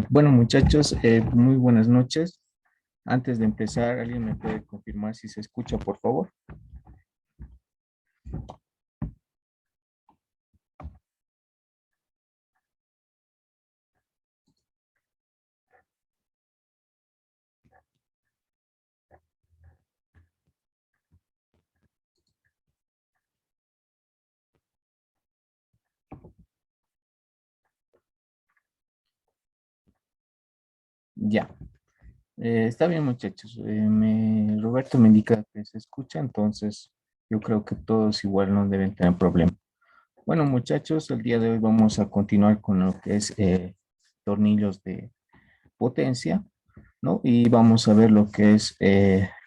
Bueno, muchachos, muy buenas noches. Antes de empezar, ¿alguien me puede confirmar si se escucha, por favor? Ya. Está bien, muchachos. Roberto me indica que se escucha, entonces yo creo que todos igual no deben tener problema. Bueno, muchachos, el día de hoy vamos a continuar con lo que es tornillos de potencia, ¿no? Y vamos a ver lo que es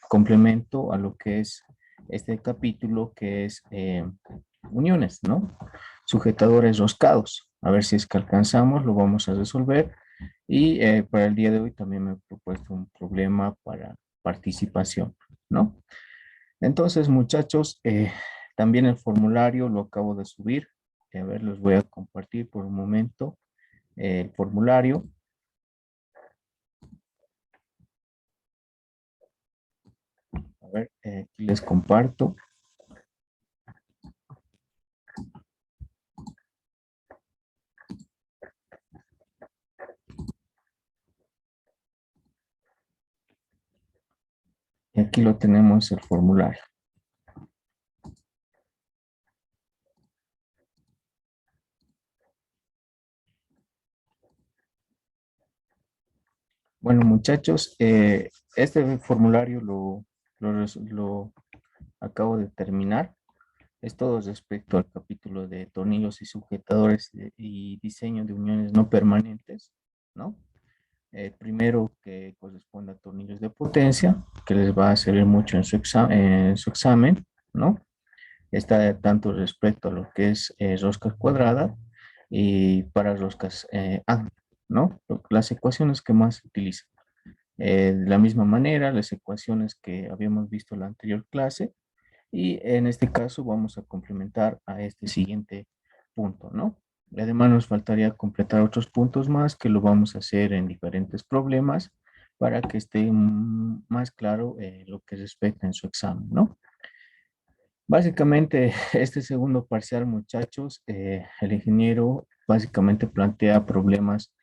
complemento a lo que es este capítulo, que es uniones, ¿no? Sujetadores roscados. A ver si es que alcanzamos, lo vamos a resolver. Y para el día de hoy también me he propuesto un problema para participación, ¿no? Entonces, muchachos, también el formulario lo acabo de subir. A ver, los voy a compartir por un momento. El formulario. A ver, aquí les comparto. Y aquí lo tenemos el formulario. Bueno, muchachos, este formulario lo acabo de terminar. Es todo respecto al capítulo de tornillos y sujetadores y diseño de uniones no permanentes, ¿no? Primero que corresponde a tornillos de potencia, que les va a servir mucho en su examen, ¿no? Está tanto respecto a lo que es roscas cuadradas y para roscas ¿no? Las ecuaciones que más se utilizan. De la misma manera, las ecuaciones que habíamos visto en la anterior clase, y en este caso vamos a complementar a este siguiente punto, ¿no? Además nos faltaría completar otros puntos más que lo vamos a hacer en diferentes problemas para que esté más claro lo que respecta en su examen, ¿no? Básicamente, este segundo parcial, muchachos, el ingeniero básicamente plantea problemas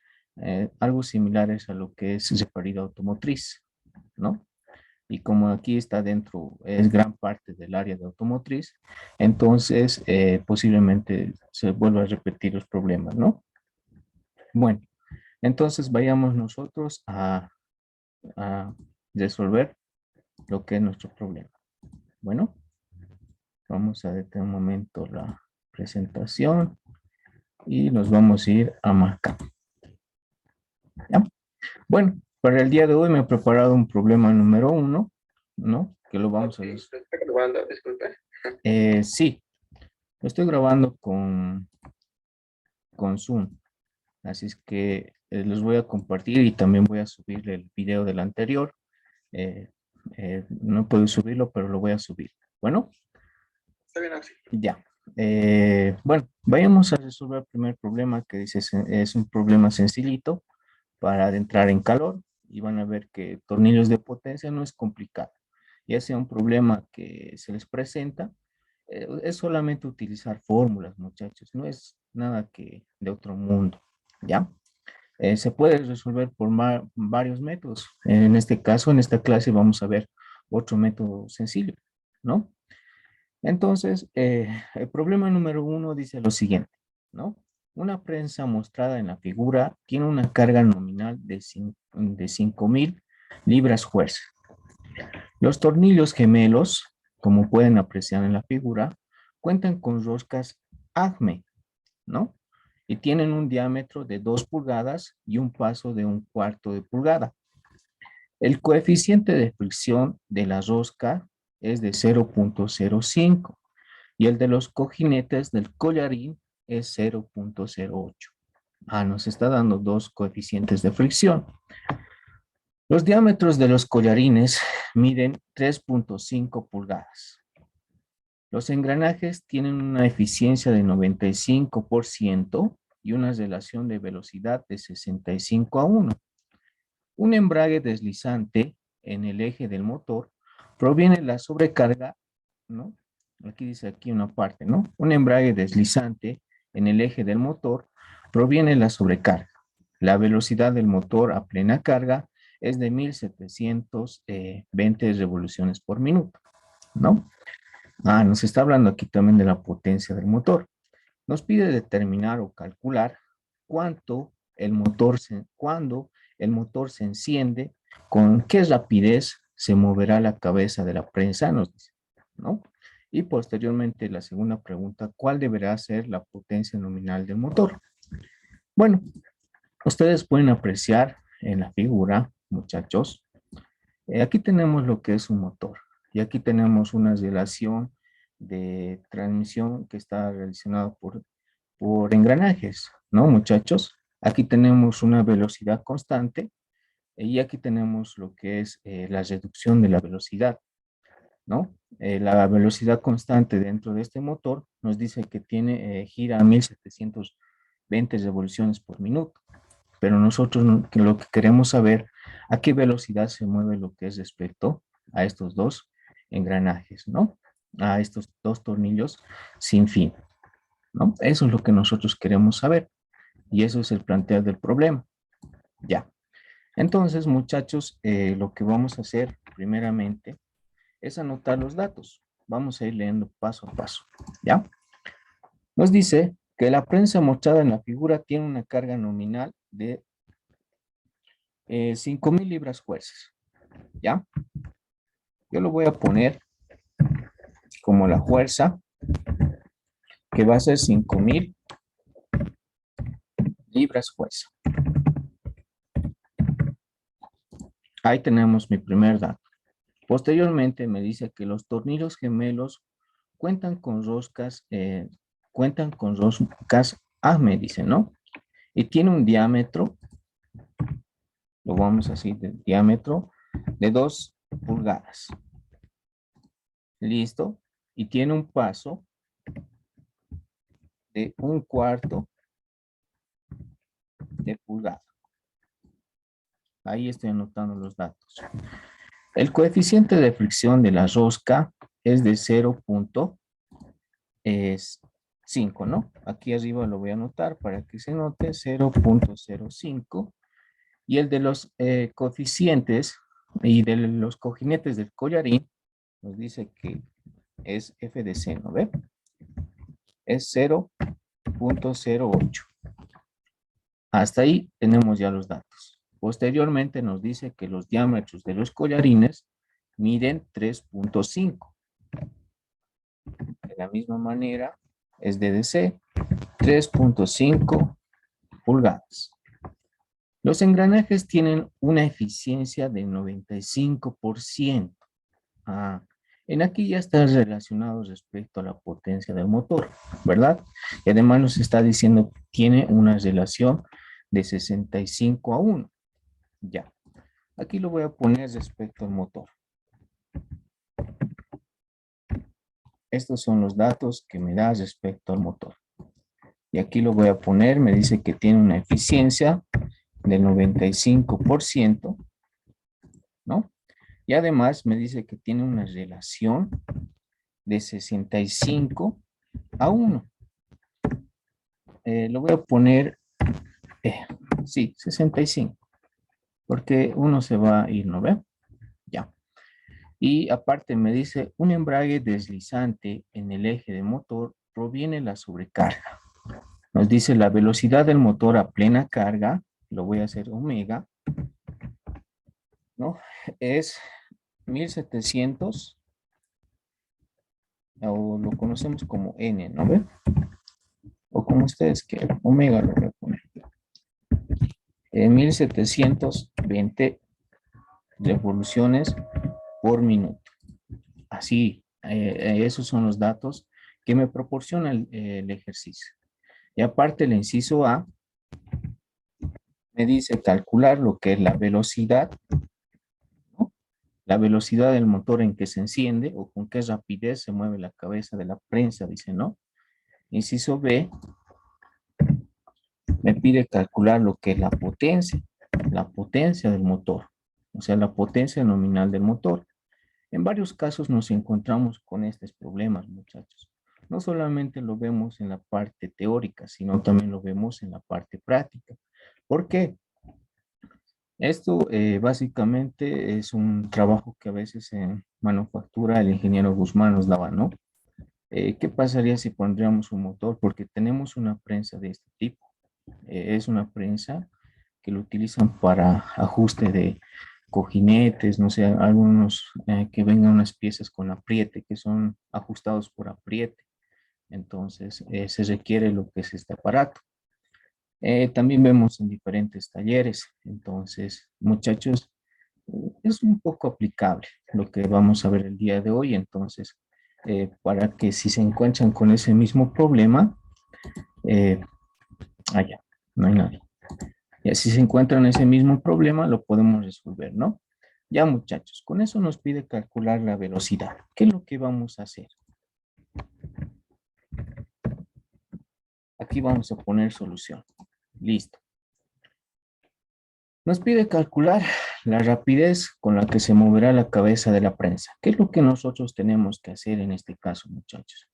algo similares a lo que es reparida automotriz, ¿no? Y como aquí está dentro, es gran parte del área de automotriz, entonces posiblemente se vuelva a repetir los problemas, ¿no? Bueno, entonces vayamos nosotros a resolver lo que es nuestro problema. Bueno, vamos a detener un momento la presentación y nos vamos a ir a marcar. ¿Ya? Bueno, para el día de hoy me he preparado un problema número 1, ¿no? Que lo vamos a ver. ¿Está grabando, disculpe? Sí, lo estoy grabando con Zoom, así es que los voy a compartir y también voy a subir el video del anterior. Eh, no puedo subirlo, pero lo voy a subir. Bueno, está bien así. Ya. Bueno, vayamos a resolver el primer problema que dice es un problema sencillito para adentrar en calor y van a ver que tornillos de potencia no es complicado. Ya sea un problema que se les presenta, es solamente utilizar fórmulas, muchachos, no es nada que de otro mundo, ¿ya? Se puede resolver por varios métodos. En este caso, en esta clase vamos a ver otro método sencillo, ¿no? Entonces, el problema número 1 dice lo siguiente, ¿no? Una prensa mostrada en la figura tiene una carga nominal de 5.000 libras fuerza. Los tornillos gemelos, como pueden apreciar en la figura, cuentan con roscas ACME, ¿no? Y tienen un diámetro de 2 pulgadas y un paso de 1/4 de pulgada. El coeficiente de fricción de la rosca es de 0.05 y el de los cojinetes del collarín es 0.08. Nos está dando dos coeficientes de fricción. Los diámetros de los collarines miden 3.5 pulgadas. Los engranajes tienen una eficiencia de 95% y una relación de velocidad de 65:1. Un embrague deslizante en el eje del motor proviene de la sobrecarga, ¿no? Aquí dice aquí una parte, ¿no? Un embrague deslizante en el eje del motor proviene de la sobrecarga. La velocidad del motor a plena carga es de 1720 revoluciones por minuto, ¿no? Nos está hablando aquí también de la potencia del motor. Nos pide determinar o calcular cuándo el motor se enciende, con qué rapidez se moverá la cabeza de la prensa, nos dice, ¿no? Y posteriormente la segunda pregunta, ¿cuál deberá ser la potencia nominal del motor? Bueno, ustedes pueden apreciar en la figura, muchachos, aquí tenemos lo que es un motor y aquí tenemos una relación de transmisión que está relacionada por engranajes, ¿no, muchachos? Aquí tenemos una velocidad constante y aquí tenemos lo que es la reducción de la velocidad, ¿no? La velocidad constante dentro de este motor nos dice que gira a 1720 revoluciones por minuto, pero nosotros lo que queremos saber a qué velocidad se mueve lo que es respecto a estos dos engranajes, ¿no? A estos dos tornillos sin fin, ¿no? Eso es lo que nosotros queremos saber y eso es el plantear del problema. Ya. Entonces, muchachos, lo que vamos a hacer primeramente es anotar los datos. Vamos a ir leyendo paso a paso, ¿ya? Nos dice que la prensa mostrada en la figura tiene una carga nominal de 5.000 libras fuerzas, ¿ya? Yo lo voy a poner como la fuerza, que va a ser 5.000 libras fuerza. Ahí tenemos mi primer dato. Posteriormente me dice que los tornillos gemelos cuentan con roscas me dice, ¿no? Y tiene un diámetro, lo vamos a decir, de diámetro de 2 pulgadas. Listo. Y tiene un paso de 1/4 de pulgada. Ahí estoy anotando los datos. El coeficiente de fricción de la rosca es de 0.5, ¿no? Aquí arriba lo voy a anotar para que se note 0.05. Y el de los coeficientes y de los cojinetes del collarín nos dice que es F de C, ¿no ve? Es 0.08. Hasta ahí tenemos ya los datos. Posteriormente nos dice que los diámetros de los collarines miden 3.5. De la misma manera es DDC 3.5 pulgadas. Los engranajes tienen una eficiencia de 95%. En aquí ya está relacionado respecto a la potencia del motor, ¿verdad? Y además nos está diciendo que tiene una relación de 65:1. Ya. Aquí lo voy a poner respecto al motor. Estos son los datos que me da respecto al motor. Y aquí lo voy a poner, me dice que tiene una eficiencia del 95%, ¿no? Y además me dice que tiene una relación de 65:1. Lo voy a poner, sí, 65, porque uno se va a ir, ¿no ve? Ya. Y aparte me dice, un embrague deslizante en el eje de motor proviene de la sobrecarga. Nos dice la velocidad del motor a plena carga, lo voy a hacer omega, ¿no? Es 1700, o lo conocemos como N, ¿no ve? O como ustedes quieran, omega lo voy a poner. 1720 revoluciones por minuto. Así, esos son los datos que me proporciona el ejercicio. Y aparte el inciso A me dice calcular lo que es la velocidad, ¿no? La velocidad del motor en que se enciende o con qué rapidez se mueve la cabeza de la prensa, dice, ¿no? Inciso B me pide calcular lo que es la potencia del motor, o sea, la potencia nominal del motor. En varios casos nos encontramos con estos problemas, muchachos. No solamente lo vemos en la parte teórica, sino también lo vemos en la parte práctica. ¿Por qué? Esto básicamente es un trabajo que a veces en manufactura el ingeniero Guzmán nos daba, ¿no? ¿Qué pasaría si pondríamos un motor? Porque tenemos una prensa de este tipo. Es una prensa que lo utilizan para ajuste de cojinetes, no sé, algunos que vengan unas piezas con apriete, que son ajustados por apriete. Entonces, se requiere lo que es este aparato. También vemos en diferentes talleres. Entonces, muchachos, es un poco aplicable lo que vamos a ver el día de hoy. Entonces, para que si se encuentran con ese mismo problema, eh, allá, no hay nadie. Y así se encuentran ese mismo problema, lo podemos resolver, ¿no? Ya, muchachos, con eso nos pide calcular la velocidad. ¿Qué es lo que vamos a hacer? Aquí vamos a poner solución. Listo. Nos pide calcular la rapidez con la que se moverá la cabeza de la prensa. ¿Qué es lo que nosotros tenemos que hacer en este caso, muchachos?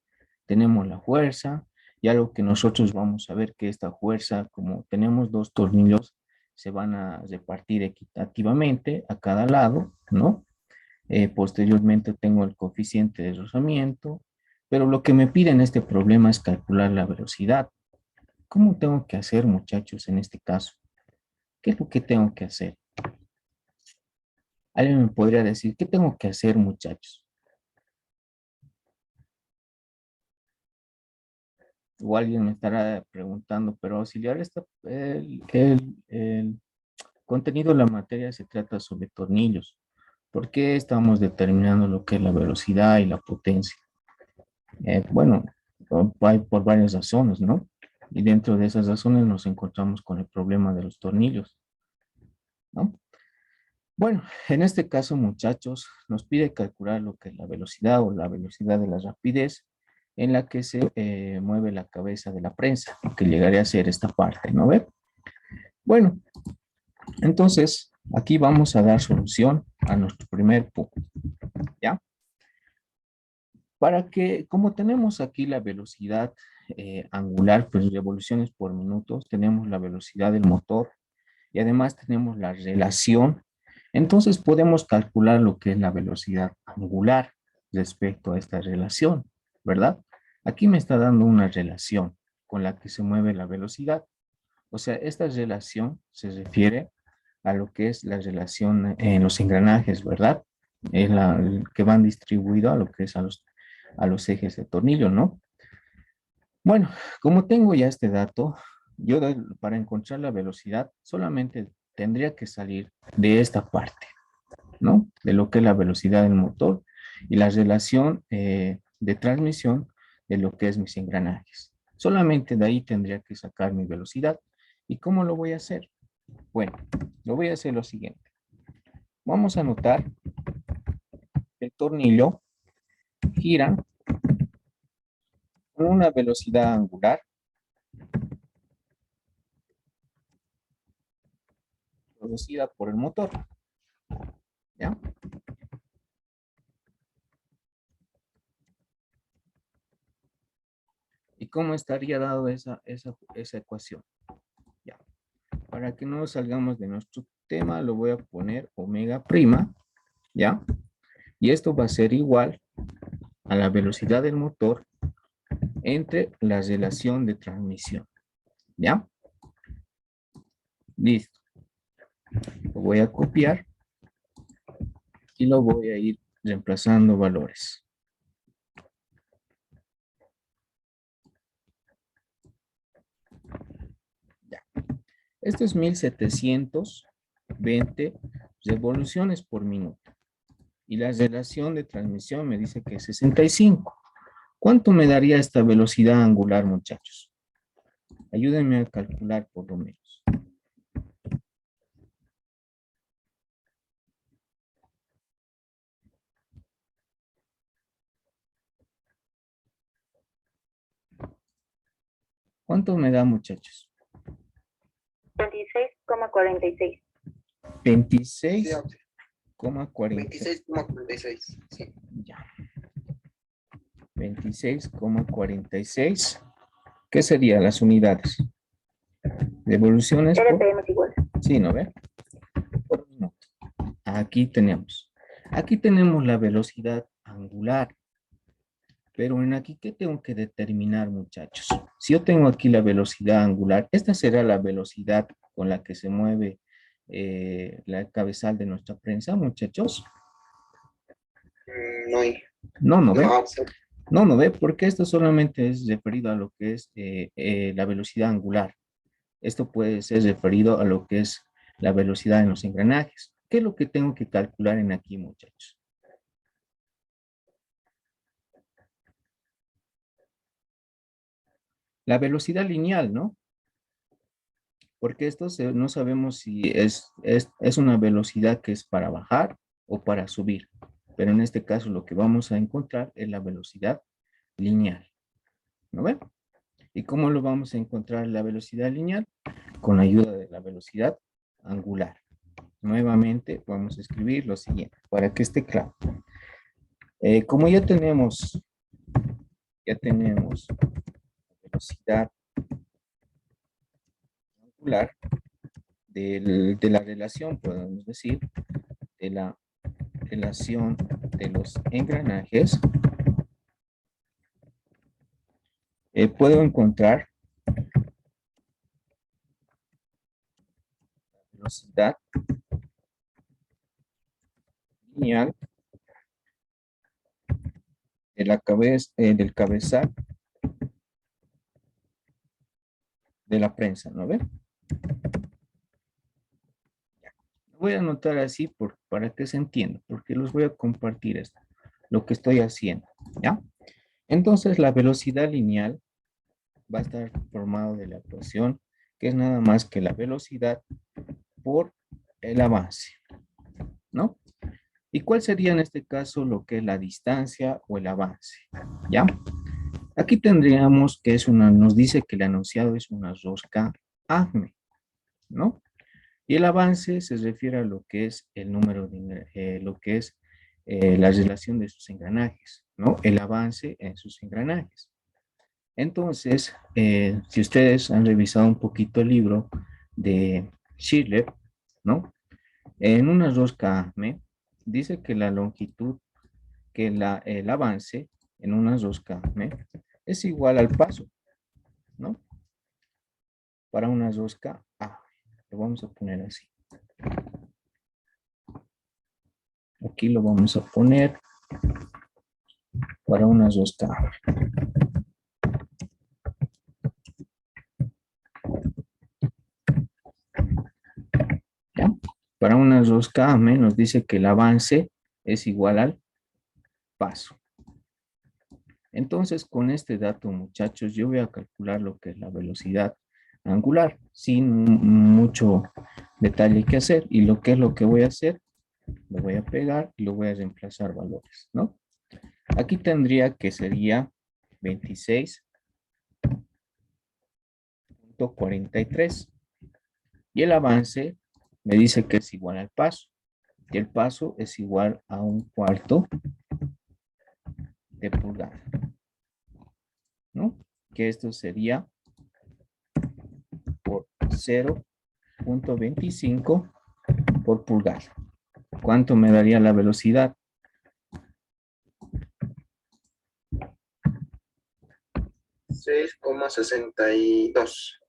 Tenemos la fuerza y algo que nosotros vamos a ver que esta fuerza, como tenemos dos tornillos, se van a repartir equitativamente a cada lado, ¿no? Posteriormente tengo el coeficiente de rozamiento, pero lo que me pide en este problema es calcular la velocidad. ¿Cómo tengo que hacer, muchachos, en este caso? ¿Qué es lo que tengo que hacer? Alguien me podría decir, ¿qué tengo que hacer, muchachos? O alguien me estará preguntando, pero auxiliar, el contenido de la materia se trata sobre tornillos. ¿Por qué estamos determinando lo que es la velocidad y la potencia? Bueno, hay por varias razones, ¿no? Y dentro de esas razones nos encontramos con el problema de los tornillos, ¿no? Bueno, en este caso, muchachos, nos pide calcular lo que es la velocidad o la velocidad de la rapidez en la que se mueve la cabeza de la prensa, que llegaría a ser esta parte, ¿no ve? Bueno, entonces aquí vamos a dar solución a nuestro primer punto, ¿ya? Para que, como tenemos aquí la velocidad angular, pues revoluciones por minuto, tenemos la velocidad del motor y además tenemos la relación, entonces podemos calcular lo que es la velocidad angular respecto a esta relación, ¿verdad? Aquí me está dando una relación con la que se mueve la velocidad. O sea, esta relación se refiere a lo que es la relación en los engranajes, ¿verdad? Es la que van distribuidos a lo que es a los ejes de tornillo, ¿no? Bueno, como tengo ya este dato, para encontrar la velocidad solamente tendría que salir de esta parte, ¿no? De lo que es la velocidad del motor y la relación de transmisión de lo que es mis engranajes. Solamente de ahí tendría que sacar mi velocidad. ¿Y cómo lo voy a hacer? Bueno, lo voy a hacer lo siguiente. Vamos a notar el tornillo gira con una velocidad angular producida por el motor, ¿ya? ¿Y cómo estaría dado esa ecuación? ¿Ya? Para que no salgamos de nuestro tema, lo voy a poner omega prima, ¿ya? Y esto va a ser igual a la velocidad del motor entre la relación de transmisión, ¿ya? Listo. Lo voy a copiar y lo voy a ir reemplazando valores. Ya. Esto es 1720 revoluciones por minuto. Y la relación de transmisión me dice que es 65. ¿Cuánto me daría esta velocidad angular, muchachos? Ayúdenme a calcular por lo menos. ¿Cuánto me da, muchachos? 26,46. 26,46. 26,46. Sí. Ya. 26,46. ¿Qué serían las unidades? Devoluciones por... RPM es igual. Sí, ¿no ve? Por minuto. Aquí tenemos la velocidad angular. Pero en aquí, ¿qué tengo que determinar, muchachos? Si yo tengo aquí la velocidad angular, esta será la velocidad con la que se mueve la cabezal de nuestra prensa, muchachos. No hay. No ve. No, No ve, porque esto solamente es referido a lo que es la velocidad angular. Esto puede ser referido a lo que es la velocidad en los engranajes. ¿Qué es lo que tengo que calcular en aquí, muchachos? La velocidad lineal, ¿no? Porque esto no sabemos si es una velocidad que es para bajar o para subir. Pero en este caso lo que vamos a encontrar es la velocidad lineal. ¿No ven? ¿Y cómo lo vamos a encontrar la velocidad lineal? Con la ayuda de la velocidad angular. Nuevamente vamos a escribir lo siguiente para que esté claro. Como ya tenemos velocidad angular de la relación, podemos decir, de la relación de los engranajes, puedo encontrar la velocidad lineal de la cabeza, del cabezal de la prensa, ¿no ven? Voy a anotar así para que se entienda, porque los voy a compartir esto, lo que estoy haciendo, ¿ya? Entonces, la velocidad lineal va a estar formado de la ecuación, que es nada más que la velocidad por el avance, ¿no? ¿Y cuál sería en este caso lo que es la distancia o el avance? ¿Ya? Aquí tendríamos que nos dice que el enunciado es una rosca ACME, ¿no? Y el avance se refiere a lo que es el número de, lo que es la relación de sus engranajes, ¿no? El avance en sus engranajes. Entonces, si ustedes han revisado un poquito el libro de Schiller, ¿no? En una rosca ACME dice que la longitud, que el avance en una rosca ACME es igual al paso, ¿no? Para una rosca A. Lo vamos a poner así. Aquí lo vamos a poner para una rosca A. ¿Ya? Para una rosca A nos dice que el avance es igual al paso. Entonces, con este dato, muchachos, yo voy a calcular lo que es la velocidad angular, sin mucho detalle que hacer. Y lo que es lo que voy a hacer, lo voy a pegar y lo voy a reemplazar valores, ¿no? Aquí tendría que sería 26.43. Y el avance me dice que es igual al paso. Y el paso es igual a 1/4 de pulgada, ¿no? Que esto sería por 0.25 por pulgada. ¿Cuánto me daría la velocidad? 6,62.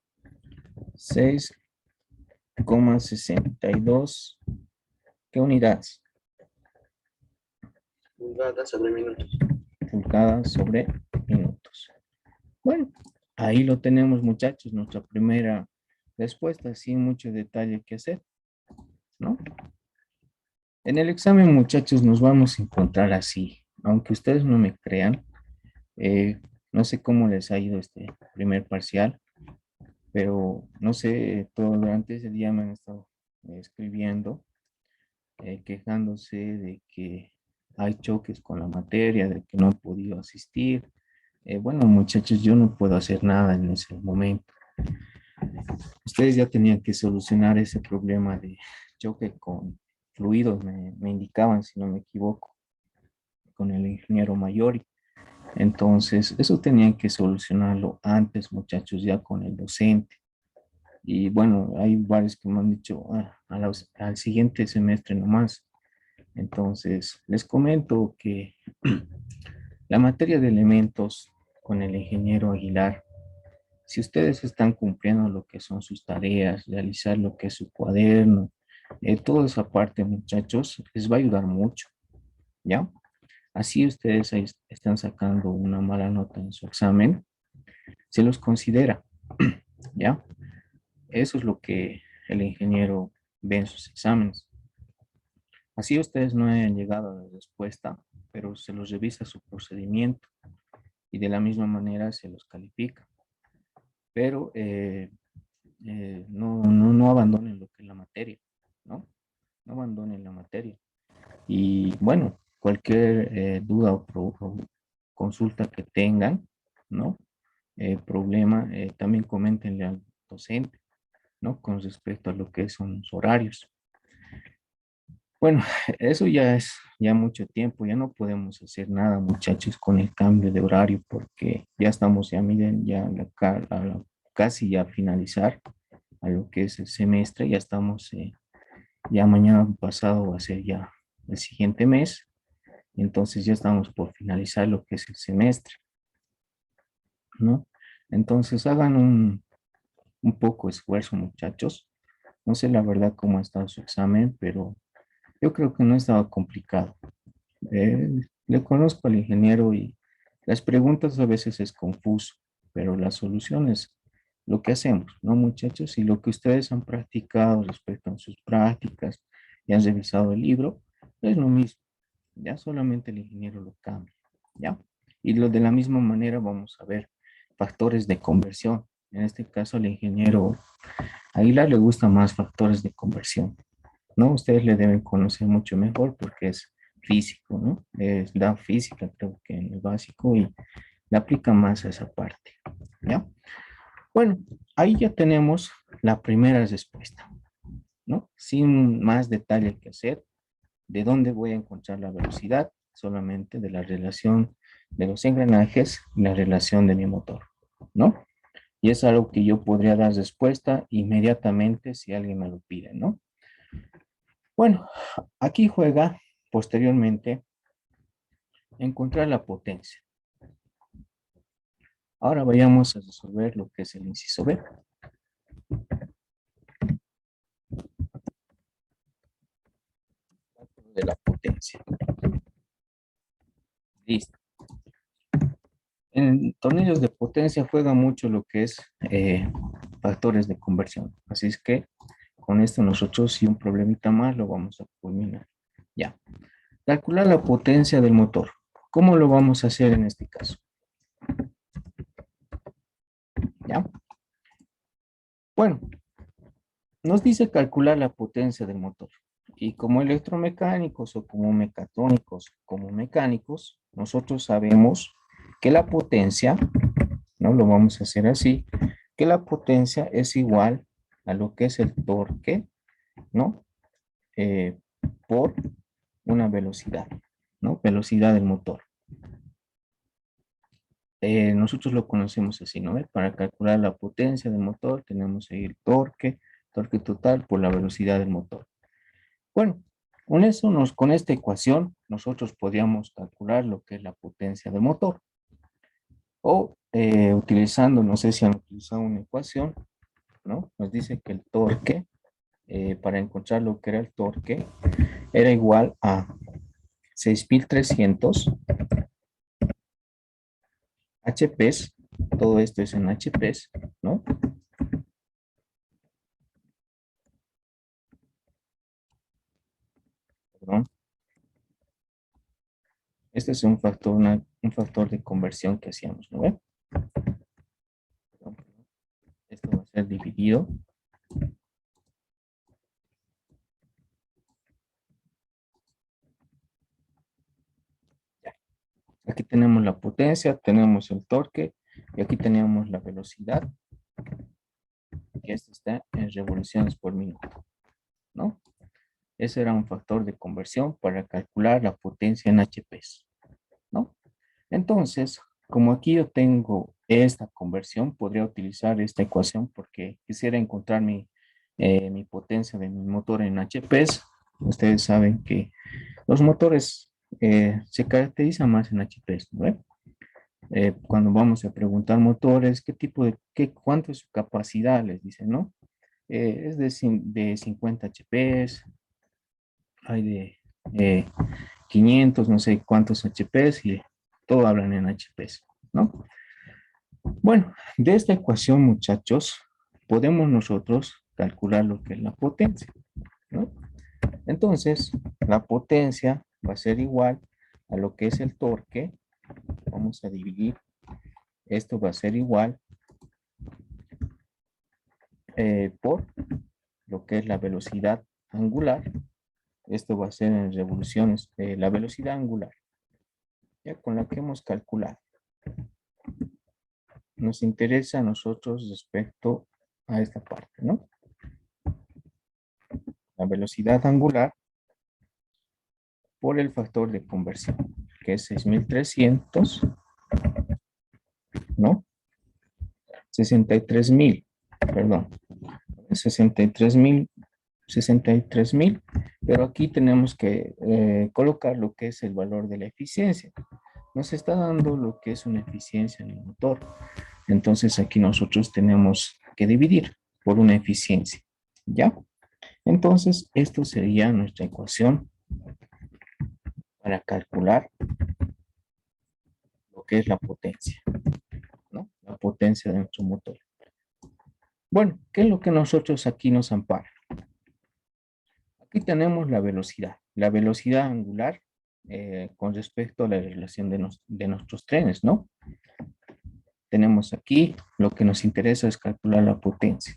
6,62. ¿Qué unidades? Pulgadas sobre minutos. Pulgadas sobre minutos. Bueno, ahí lo tenemos, muchachos, nuestra primera respuesta, sin mucho detalle que hacer, ¿no? En el examen, muchachos, nos vamos a encontrar así, aunque ustedes no me crean. No sé cómo les ha ido este primer parcial, pero no sé, todo durante ese día me han estado escribiendo, quejándose de que hay choques con la materia, de que no han podido asistir. Bueno, muchachos, yo no puedo hacer nada en ese momento. ustedes ya tenían que solucionar ese problema de choque con fluidos, me indicaban, si no me equivoco, con el ingeniero Mayori. Entonces, eso tenían que solucionarlo antes, muchachos, ya con el docente. Y bueno, hay varios que me han dicho al siguiente semestre nomás. Entonces, les comento que la materia de elementos con el ingeniero Aguilar, si ustedes están cumpliendo lo que son sus tareas, realizar lo que es su cuaderno, toda esa parte, muchachos, les va a ayudar mucho, ¿ya? Así ustedes ahí están sacando una mala nota en su examen, se los considera, ¿ya? Eso es lo que el ingeniero ve en sus exámenes. Así ustedes no hayan llegado a la respuesta, pero se los revisa su procedimiento y de la misma manera se los califica. Pero no abandonen lo que es la materia, ¿no? No abandonen la materia. Y bueno, cualquier duda o consulta que tengan, ¿no? Problema, también coméntenle al docente, ¿no? Con respecto a lo que son los horarios. Bueno, eso ya es ya mucho tiempo, ya no podemos hacer nada, muchachos, con el cambio de horario porque ya estamos, ya miren, ya casi ya finalizar a lo que es el semestre, ya estamos, ya mañana pasado va a ser ya el siguiente mes, entonces ya estamos por finalizar lo que es el semestre, ¿no? Entonces hagan un poco esfuerzo, muchachos. No sé la verdad cómo ha estado su examen, pero yo creo que no estaba complicado. Le conozco al ingeniero y las preguntas a veces es confuso, pero las soluciones, lo que hacemos, ¿no, muchachos? Y lo que ustedes han practicado respecto a sus prácticas y han revisado el libro, es lo mismo. Ya solamente el ingeniero lo cambia, ¿ya? Y lo de la misma manera vamos a ver factores de conversión. En este caso, al ingeniero Aguilar le gusta más factores de conversión. ¿No? Ustedes le deben conocer mucho mejor porque es físico, ¿no? Es la física, creo que en el básico y le aplica más a esa parte, ¿ya? Bueno, ahí ya tenemos la primera respuesta, ¿no? Sin más detalle que hacer, ¿de dónde voy a encontrar la velocidad? Solamente de la relación de los engranajes y la relación de mi motor, ¿no? Y es algo que yo podría dar respuesta inmediatamente si alguien me lo pide, ¿no? Bueno, aquí juega posteriormente encontrar la potencia. Ahora vayamos a resolver lo que es el inciso B. De la potencia. Listo. En tornillos de potencia juega mucho lo que es factores de conversión. Así es que con esto nosotros, si un problemita más, lo vamos a culminar. Ya. Calcular la potencia del motor. ¿Cómo lo vamos a hacer en este caso? ¿Ya? Bueno, nos dice calcular la potencia del motor. Y como electromecánicos o como mecatrónicos, como mecánicos, nosotros sabemos que la potencia, ¿no? Lo vamos a hacer así, que la potencia es igual a lo que es el torque, ¿no? Eh, por una velocidad, ¿no? Velocidad del motor. Nosotros lo conocemos así, ¿no? Para calcular la potencia del motor tenemos ahí el torque, torque total por la velocidad del motor. Bueno, con eso, con esta ecuación, nosotros podríamos calcular lo que es la potencia del motor. O utilizando, no sé si han utilizado una ecuación, ¿no? Nos dice que el torque, para encontrar lo que era el torque, era igual a 6.300 HPs, todo esto es en HPs, ¿no? Perdón. Este es un factor, un factor de conversión que hacíamos, ¿no ve? Perdón. Esto va a ser dividido. Aquí tenemos la potencia, tenemos el torque y aquí tenemos la velocidad. y este está en revoluciones por minuto, ¿no? Ese era un factor de conversión para calcular la potencia en HPs, ¿no? Entonces, como aquí yo tengo esta conversión, podría utilizar esta ecuación porque quisiera encontrar mi potencia de mi motor en HPs. Ustedes saben que los motores se caracterizan más en HPs, ¿no? Cuando vamos a preguntar motores, cuánto es su capacidad, les dicen, ¿no? Es de 50 HPs, hay de 500, no sé cuántos HPs y todo hablan en HPs, ¿no? Bueno, de esta ecuación, muchachos, podemos nosotros calcular lo que es la potencia, ¿no? Entonces, la potencia va a ser igual a lo que es el torque. Vamos a dividir. Esto va a ser igual por lo que es la velocidad angular. Esto va a ser en revoluciones, la velocidad angular, ya con la que hemos calculado. Nos interesa a nosotros respecto a esta parte, ¿no? La velocidad angular por el factor de conversión, que es 6300, ¿no? 63,000, perdón, 63,000, 63,000, pero aquí tenemos que colocar lo que es el valor de la eficiencia. Nos está dando lo que es una eficiencia en el motor. Entonces aquí nosotros tenemos que dividir por una eficiencia, ¿ya? Entonces esto sería nuestra ecuación para calcular lo que es la potencia, ¿no? La potencia de nuestro motor. Bueno, ¿qué es lo que nosotros aquí nos ampara? Aquí tenemos la velocidad angular con respecto a la relación de nuestros trenes, ¿no? Tenemos aquí, lo que nos interesa es calcular la potencia.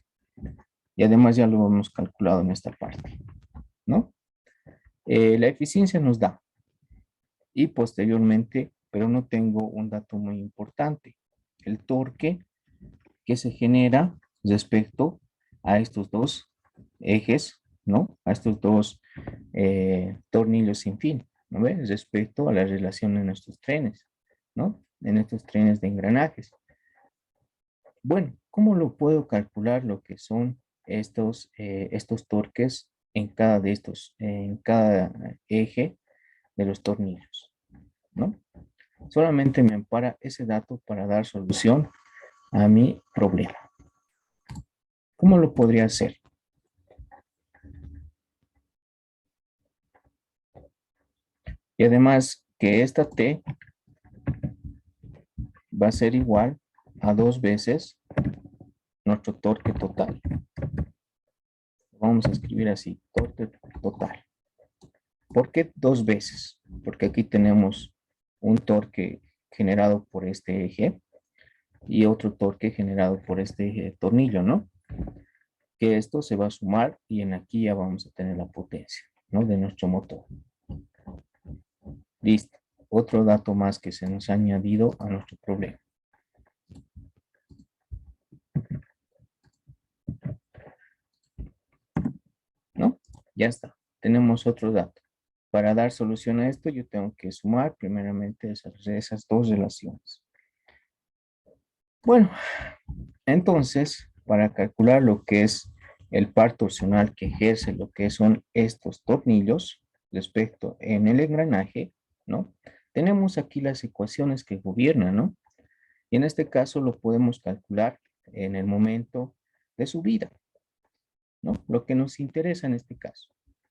Y además ya lo hemos calculado en esta parte, ¿no? La eficiencia nos da. Y posteriormente, pero no tengo un dato muy importante, el torque que se genera respecto a estos dos ejes, ¿no? A estos dos tornillos sin fin, ¿no ves? Respecto a la relación en nuestros trenes, ¿no? En estos trenes de engranajes. Bueno, ¿cómo lo puedo calcular lo que son estos torques en en cada eje de los tornillos, ¿no? Solamente me ampara ese dato para dar solución a mi problema. ¿Cómo lo podría hacer? Y además que esta T va a ser igual a 2 veces nuestro torque total. Vamos a escribir así, torque total. ¿Por qué 2 veces? Porque aquí tenemos un torque generado por este eje y otro torque generado por este eje de tornillo, ¿no? Que esto se va a sumar y en aquí ya vamos a tener la potencia, ¿no? De nuestro motor. Listo. Otro dato más que se nos ha añadido a nuestro problema. ¿No? Ya está. Tenemos otro dato. Para dar solución a esto, yo tengo que sumar primeramente esas dos relaciones. Bueno, entonces, para calcular lo que es el par torsional que ejerce lo que son estos tornillos respecto en el engranaje, ¿no? Tenemos aquí las ecuaciones que gobiernan, ¿no? Y en este caso lo podemos calcular en el momento de subida, ¿no? Lo que nos interesa en este caso.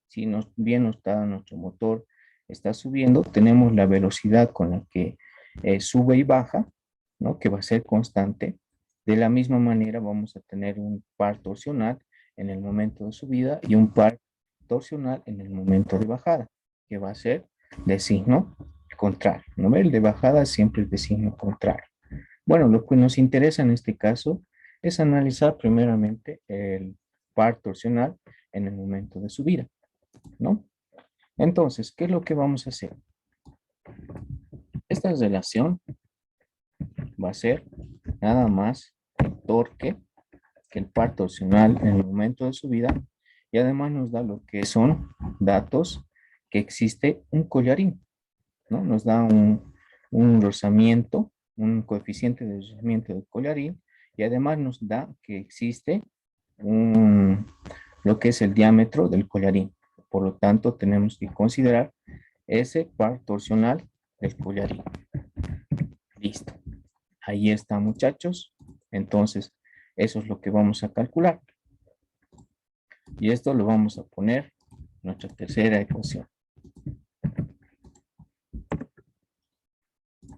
Si bien nuestro motor está subiendo, tenemos la velocidad con la que sube y baja, ¿no? Que va a ser constante. De la misma manera vamos a tener un par torsional en el momento de subida y un par torsional en el momento de bajada, que va a ser de signo contrario, ¿no? El de bajada siempre es de signo contrario. Bueno, lo que nos interesa en este caso es analizar primeramente el par torsional en el momento de subida, ¿no? Entonces, ¿qué es lo que vamos a hacer? Esta relación va a ser nada más el torque que el par torsional en el momento de subida, y además nos da lo que son datos que existe un collarín, ¿no? Nos da un rozamiento, un coeficiente de rozamiento del collarín, y además nos da que existe lo que es el diámetro del collarín. Por lo tanto, tenemos que considerar ese par torsional del collarín. Listo. Ahí está, muchachos. Entonces, eso es lo que vamos a calcular. Y esto lo vamos a poner en nuestra tercera ecuación.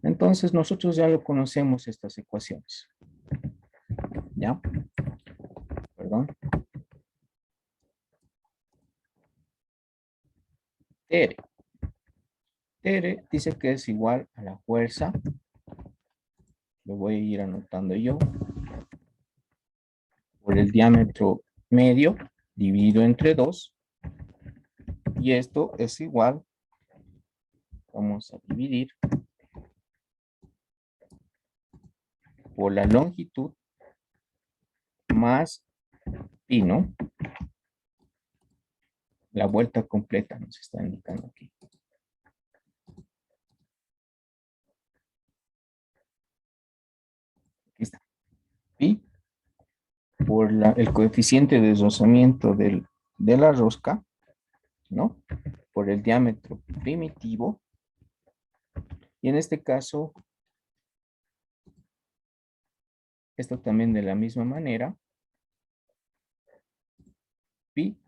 Entonces, nosotros ya lo conocemos estas ecuaciones. ¿Ya? Perdón. R. R dice que es igual a la fuerza. Lo voy a ir anotando yo. Por el diámetro medio dividido entre 2. Y esto es igual. Vamos a dividir por la longitud más pi, ¿no? La vuelta completa nos está indicando aquí. Aquí está. Pi por el coeficiente de deslizamiento de la rosca, ¿no? Por el diámetro primitivo. Y en este caso, esto también de la misma manera. Pi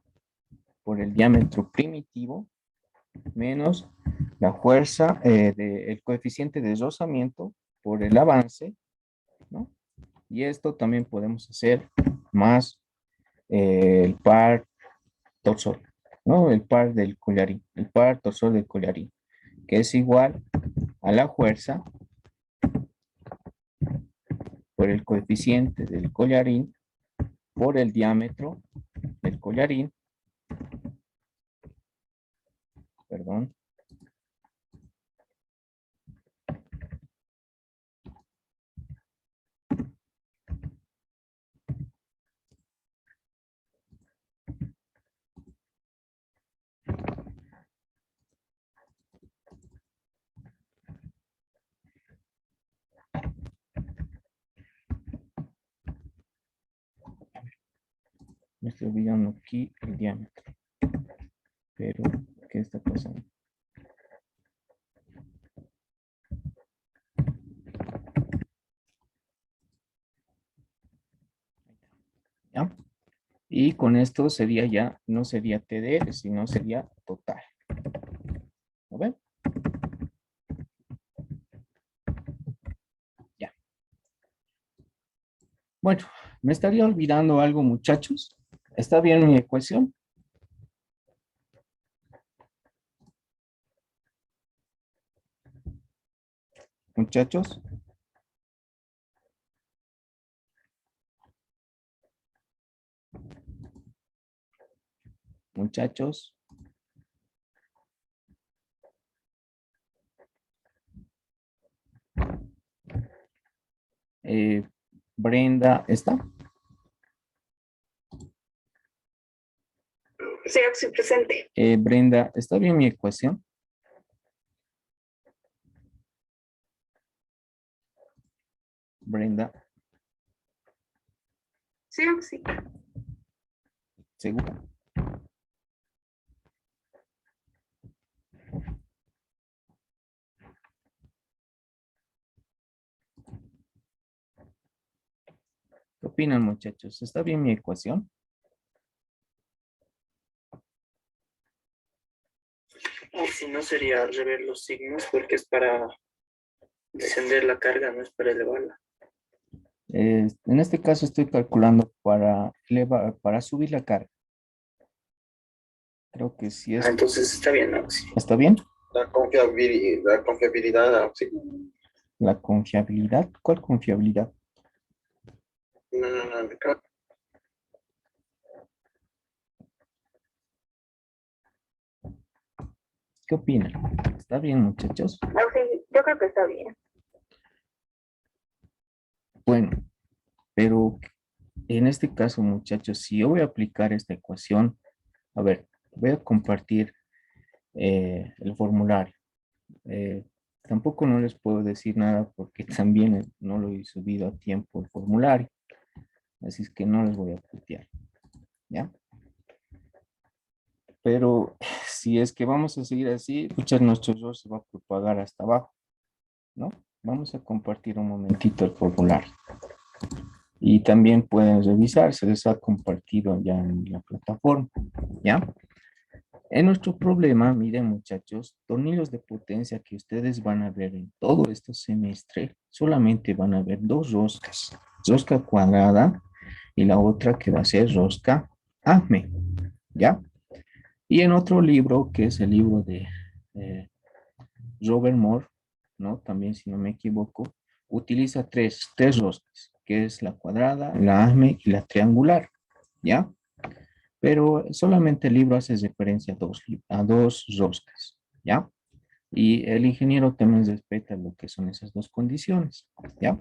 por el diámetro primitivo menos la fuerza del coeficiente de rozamiento por el avance, ¿no? Y esto también podemos hacer más el par torsor, ¿no? El par del collarín, el par torsor del collarín, que es igual a la fuerza por el coeficiente del collarín por el diámetro del collarín, perdón, me estoy olvidando aquí el diámetro, pero ¿qué está pasando? ¿Ya? Y con esto sería ya, no sería TDR, sino sería total. ¿Lo ven? Ya. Bueno, me estaría olvidando algo, muchachos. ¿Está bien mi ecuación? Muchachos. Muchachos. Brenda, ¿está? Sí, sí, presente. Brenda, ¿está bien mi ecuación? Brenda, Sí, sí. ¿segura? ¿Qué opinan, muchachos? ¿Está bien mi ecuación? Y si no sería al revés los signos, porque es para descender la carga, no es para elevarla. En este caso estoy calculando para subir la carga. Creo que sí es. Entonces está bien, ¿no? Sí. ¿Está bien? La confiabilidad, sí. La confiabilidad. ¿Cuál confiabilidad? No, ¿Qué opinan? ¿Está bien, muchachos? No, sí, yo creo que está bien. Bueno, pero En este caso, muchachos, si yo voy a aplicar esta ecuación, a ver, voy a compartir el formulario. Tampoco no les puedo decir nada porque también no lo he subido a tiempo el formulario. Así es que no les voy a putear, ¿ya? Pero si es que vamos a seguir así, muchas nuestro error se va a propagar hasta abajo, ¿no? Vamos a compartir un momentito el formulario. Y también pueden revisar, se les ha compartido ya en la plataforma, ¿ya? En nuestro problema, miren muchachos, tornillos de potencia que ustedes van a ver en todo este semestre, solamente van a ver dos roscas, rosca cuadrada y la otra que va a ser rosca ACME, ¿ya? Y en otro libro, que es el libro de eh, Robert Moore, ¿no? También, si no me equivoco, utiliza tres roscas, que es la cuadrada, la ACME y la triangular, ¿ya? Pero solamente el libro hace referencia a dos roscas, ¿ya? Y el ingeniero también respeta lo que son esas dos condiciones, ¿ya?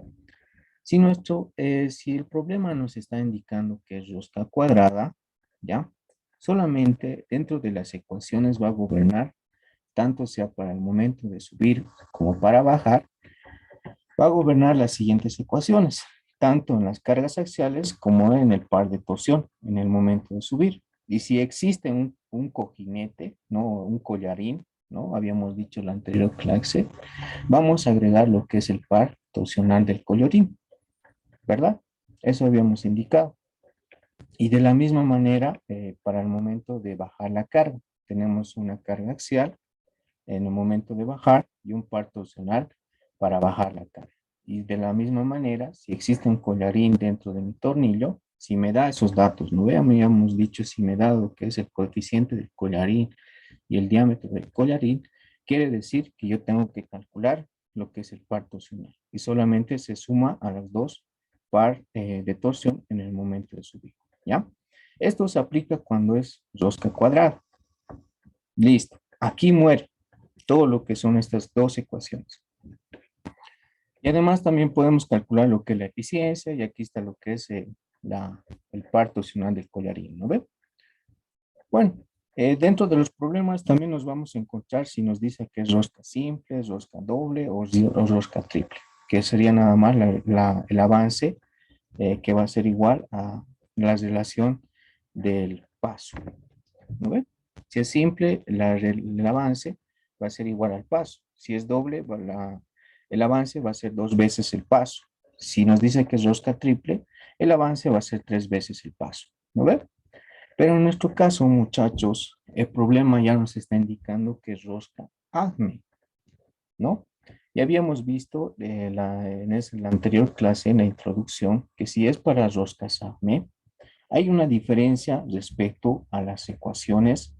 Si el problema nos está indicando que es rosca cuadrada, ¿ya? Solamente dentro de las ecuaciones va a gobernar, tanto sea para el momento de subir como para bajar, va a gobernar las siguientes ecuaciones, tanto en las cargas axiales como en el par de torsión, en el momento de subir. Y si existe un cojinete, ¿no? Un collarín, ¿no? Habíamos dicho en la anterior clase, vamos a agregar lo que es el par torsional del collarín, ¿verdad? Eso habíamos indicado. Y de la misma manera, para el momento de bajar la carga, tenemos una carga axial en el momento de bajar y un par torsional para bajar la carga. Y de la misma manera, si existe un collarín dentro de mi tornillo, si me da esos datos, no habíamos dicho si me da lo que es el coeficiente del collarín y el diámetro del collarín, quiere decir que yo tengo que calcular lo que es el par torsional y solamente se suma a las dos par de torsión en el momento de subir, ¿ya? Esto se aplica cuando es rosca cuadrada. Listo. Aquí muere todo lo que son estas dos ecuaciones. Y además también podemos calcular lo que es la eficiencia y aquí está lo que es el par torsional del collarín, ¿no ve? Bueno, dentro de los problemas también nos vamos a encontrar si nos dice que es rosca simple, rosca doble o rosca triple, que sería nada más el avance que va a ser igual a la relación del paso, ¿no ve? Si es simple, el avance va a ser igual al paso. Si es doble, el avance va a ser dos veces el paso. Si nos dice que es rosca triple, el avance va a ser tres veces el paso, ¿no ve? Pero en nuestro caso, muchachos, el problema ya nos está indicando que es rosca ACME, ¿no? Ya habíamos visto en la anterior clase, en la introducción, que si es para roscas ACME, hay una diferencia respecto a las ecuaciones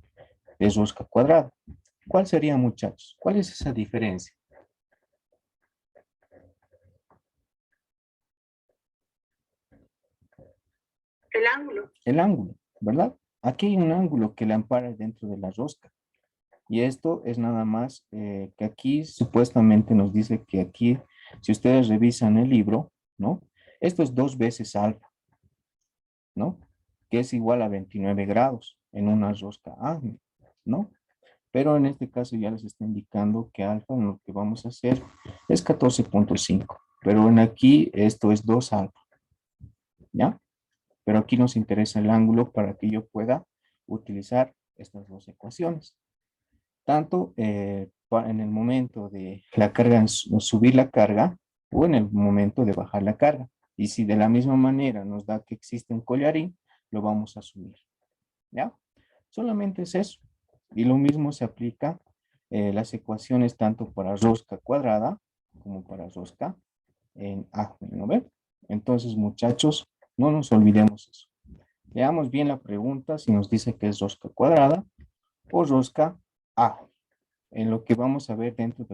de rosca cuadrada. ¿Cuál sería, muchachos? ¿Cuál es esa diferencia? El ángulo. El ángulo, ¿verdad? Aquí hay un ángulo que le ampara dentro de la rosca. Y esto es nada más que aquí supuestamente nos dice que aquí, si ustedes revisan el libro, ¿no? Esto es dos veces alfa, ¿no? Que es igual a 29 grados en una rosca ACME, ¿no? Pero en este caso ya les está indicando que alfa en lo que vamos a hacer es 14.5. Pero en aquí esto es 2 alfa, ¿ya? Pero aquí nos interesa el ángulo para que yo pueda utilizar estas dos ecuaciones. Tanto en el momento de la carga, subir la carga o en el momento de bajar la carga. Y si de la misma manera nos da que existe un collarín, lo vamos a subir, ¿ya? Solamente es eso. Y lo mismo se aplica las ecuaciones tanto para rosca cuadrada como para rosca en ACME, ¿no ven? Entonces, muchachos, no nos olvidemos eso. Veamos bien la pregunta si nos dice que es rosca cuadrada o rosca ACME. En lo que vamos a ver dentro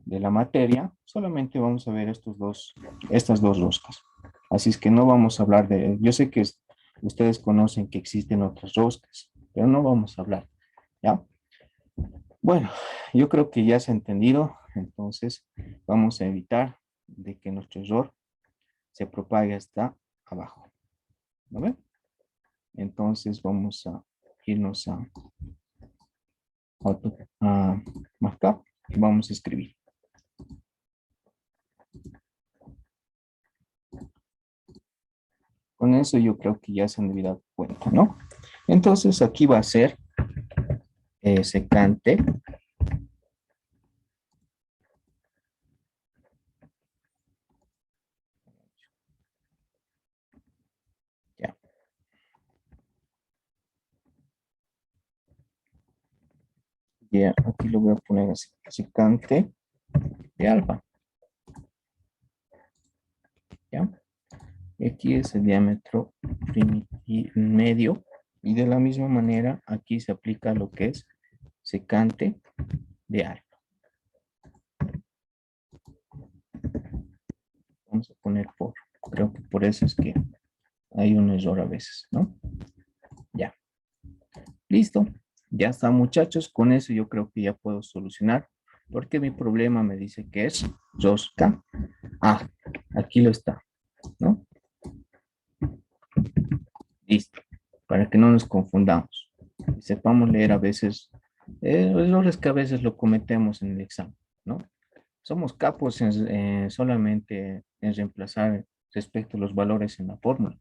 de la materia, solamente vamos a ver estas dos roscas. Así es que no vamos a hablar yo sé que ustedes conocen que existen otras roscas, pero no vamos a hablar, ¿ya? Bueno, yo creo que ya se ha entendido, entonces vamos a evitar de que nuestro error se propague hasta abajo, ¿no ve? Entonces vamos a irnos a marcar y vamos a escribir. Con eso yo creo que ya se han debido dar cuenta, ¿no? Entonces aquí va a ser secante ya. Ya, aquí lo voy a poner así, secante de alfa. ¿Ya? Y aquí es el diámetro medio. Y de la misma manera, aquí se aplica lo que es secante de alfa. Vamos a poner por. Creo que por eso es que hay un error a veces, ¿no? Ya. Listo. Ya está, muchachos. Con eso yo creo que ya puedo solucionar. Porque mi problema me dice que es rosca. Ah, aquí lo está, ¿no? Listo. Para que no nos confundamos. Y sepamos leer a veces errores que a veces lo cometemos en el examen, ¿no? Somos capos solamente en reemplazar respecto a los valores en la fórmula,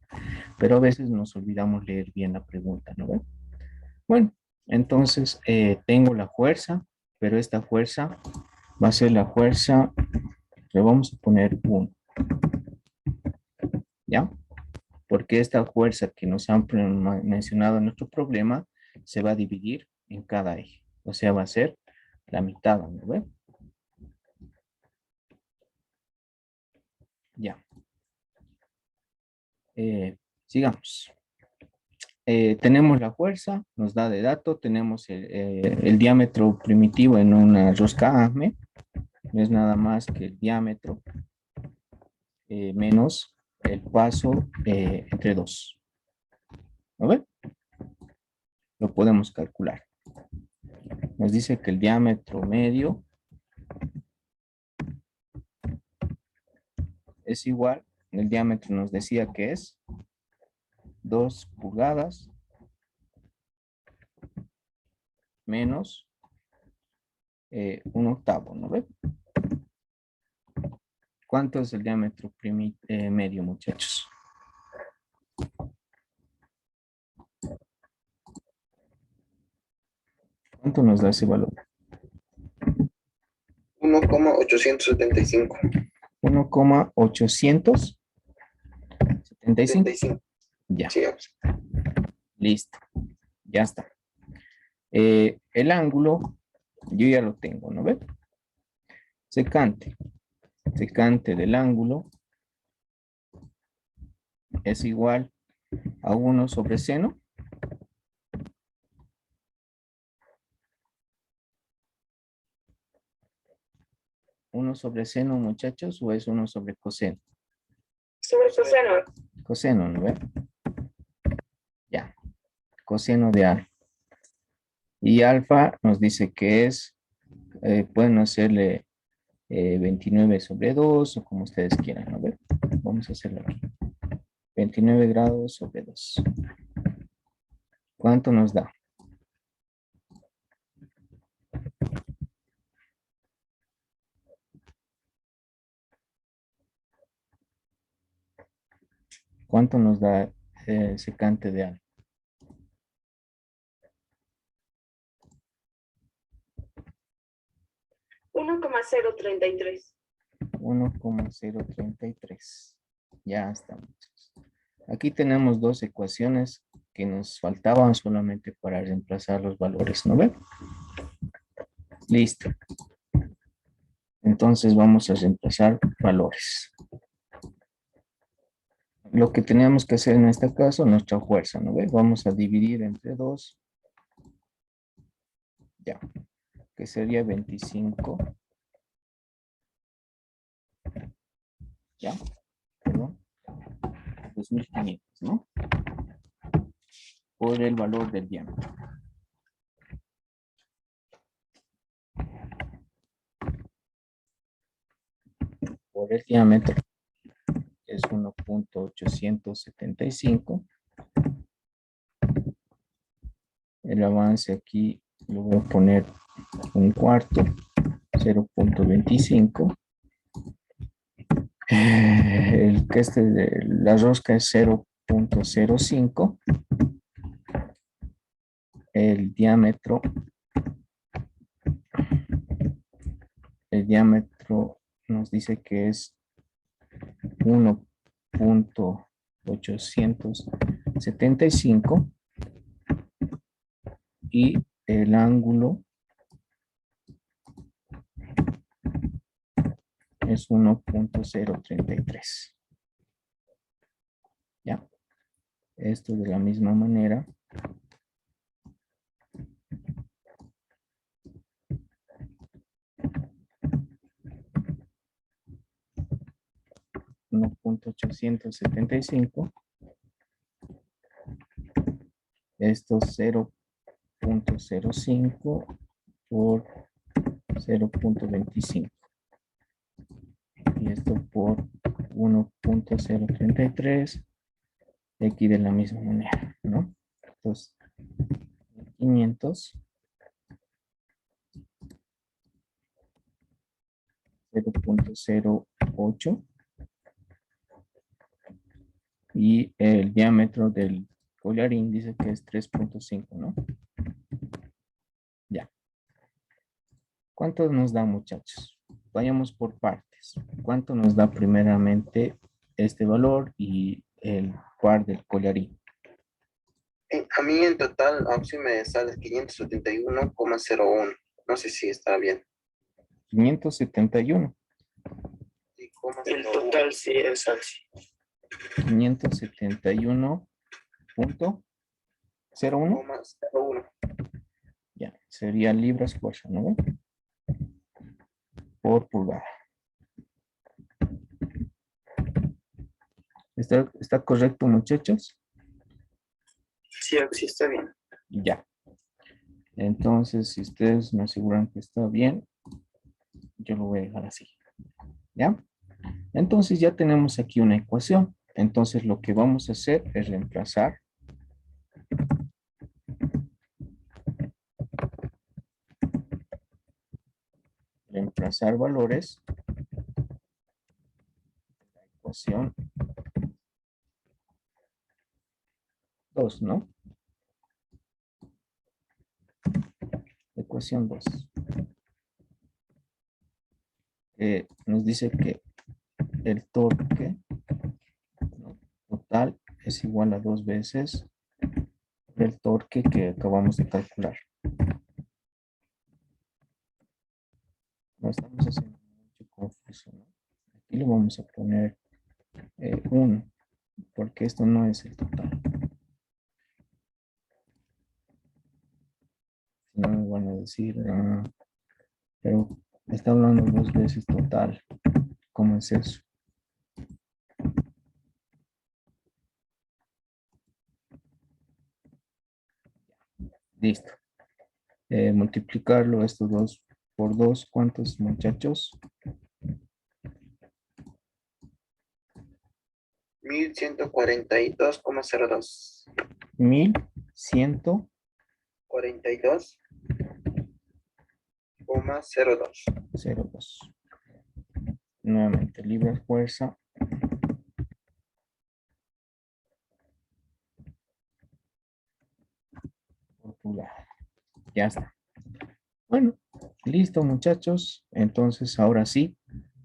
pero a veces nos olvidamos leer bien la pregunta, ¿no ven? Bueno, entonces tengo la fuerza, pero esta fuerza va a ser la fuerza, le vamos a poner 1, ¿ya? Porque esta fuerza que nos han mencionado en nuestro problema se va a dividir en cada eje, o sea, va a ser la mitad, ¿no ven? Ya. Sigamos. Tenemos la fuerza, nos da de dato, tenemos el diámetro primitivo en una rosca AME, no es nada más que el diámetro menos el paso entre 2. ¿Lo ven? Lo podemos calcular. Nos dice que el diámetro medio es igual, el diámetro nos decía que es 2 pulgadas menos 1/8, ¿no ven? ¿Cuánto es el diámetro medio, muchachos? ¿Cuánto nos da ese valor? 1,875. 1,875. Ya. Sigamos. Listo. Ya está. El ángulo, yo ya lo tengo, ¿no ve? Secante. Secante del ángulo es igual a 1 sobre seno. ¿1 sobre seno, muchachos, o es 1 sobre coseno? Sobre coseno. Coseno, ¿no ve? Ya. Coseno de alfa. Y alfa nos dice que es, pueden hacerle 29 sobre 2 o como ustedes quieran, ¿no ve? Vamos a hacerlo aquí. 29 grados sobre 2. ¿Cuánto nos da? ¿Cuánto nos da secante de alfa? 1,033. 1,033. Ya estamos. Aquí tenemos dos ecuaciones que nos faltaban solamente para reemplazar los valores, ¿no ven? Listo. Entonces vamos a reemplazar valores. Lo que teníamos que hacer en este caso, nuestra fuerza, ¿no ven? Vamos a dividir entre 2. Ya. Que sería 25. Ya. Perdón. 2.500, ¿no? Por el valor del diámetro. Por el diámetro, que es 1,875, El avance aquí lo voy a poner un cuarto, 0.25. El que la rosca es 0.05. El diámetro nos dice que es 1.875 y el ángulo es 1.033. Ya, esto de la misma manera. $1.875. Esto 0.05 por 0.25. Y esto por 1.033. Y aquí de la misma manera, ¿no? Entonces, 500. 0.08 y el diámetro del collarín dice que es 3.5, ¿no? Ya. ¿Cuánto nos da, muchachos? Vayamos por partes. ¿Cuánto nos da primeramente este valor y el par del collarín? A mí en total, sí me sale 571,01. No sé si está bien. 571. Y coma El 01. total sí es así. 571.01. Coma 01. Ya, sería libras fuerza, ¿no? Por pulgada. ¿Está correcto, muchachos? Sí, así está bien. Ya. Entonces, si ustedes me aseguran que está bien, yo lo voy a dejar así. ¿Ya? Entonces ya tenemos aquí una ecuación. Entonces lo que vamos a hacer es reemplazar. Reemplazar valores. La ecuación 2, ¿no? Ecuación 2. Nos dice que el torque, ¿no?, total es igual a 2 veces el torque que acabamos de calcular. No estamos haciendo mucho confuso, ¿no? Aquí le vamos a poner 1, porque esto no es el total. Si no me van a decir, pero está hablando 2 veces total. ¿Cómo es eso? Listo. Multiplicarlo estos 2 por 2, ¿cuántos, muchachos? 1142,02. 1100. 42,02. 02. Nuevamente, libras fuerza. Por pulgada. Ya está. Bueno, listo, muchachos. Entonces, ahora sí,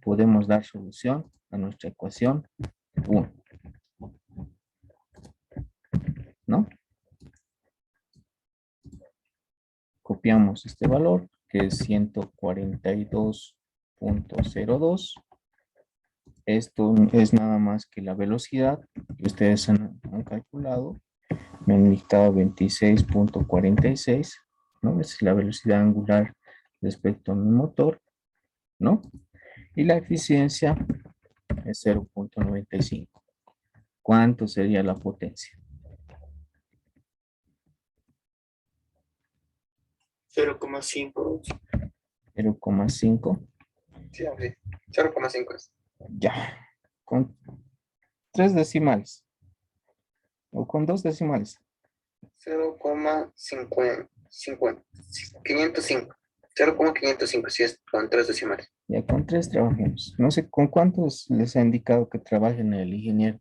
podemos dar solución a nuestra ecuación 1. ¿No? Copiamos este valor, que es 142.02. Esto es nada más que la velocidad que ustedes han calculado. Me han dictado 26.46, ¿no? Es la velocidad angular respecto a mi motor, ¿no? Y la eficiencia es 0.95. ¿Cuánto sería la potencia? 0,5. 0,5. Sí, sí. 0,5 es. Ya. Con 3 decimales. O con 2 decimales. 505. 0,505 si es con 3 decimales. Ya con 3 trabajemos. No sé con cuántos les ha indicado que trabajen el ingeniero.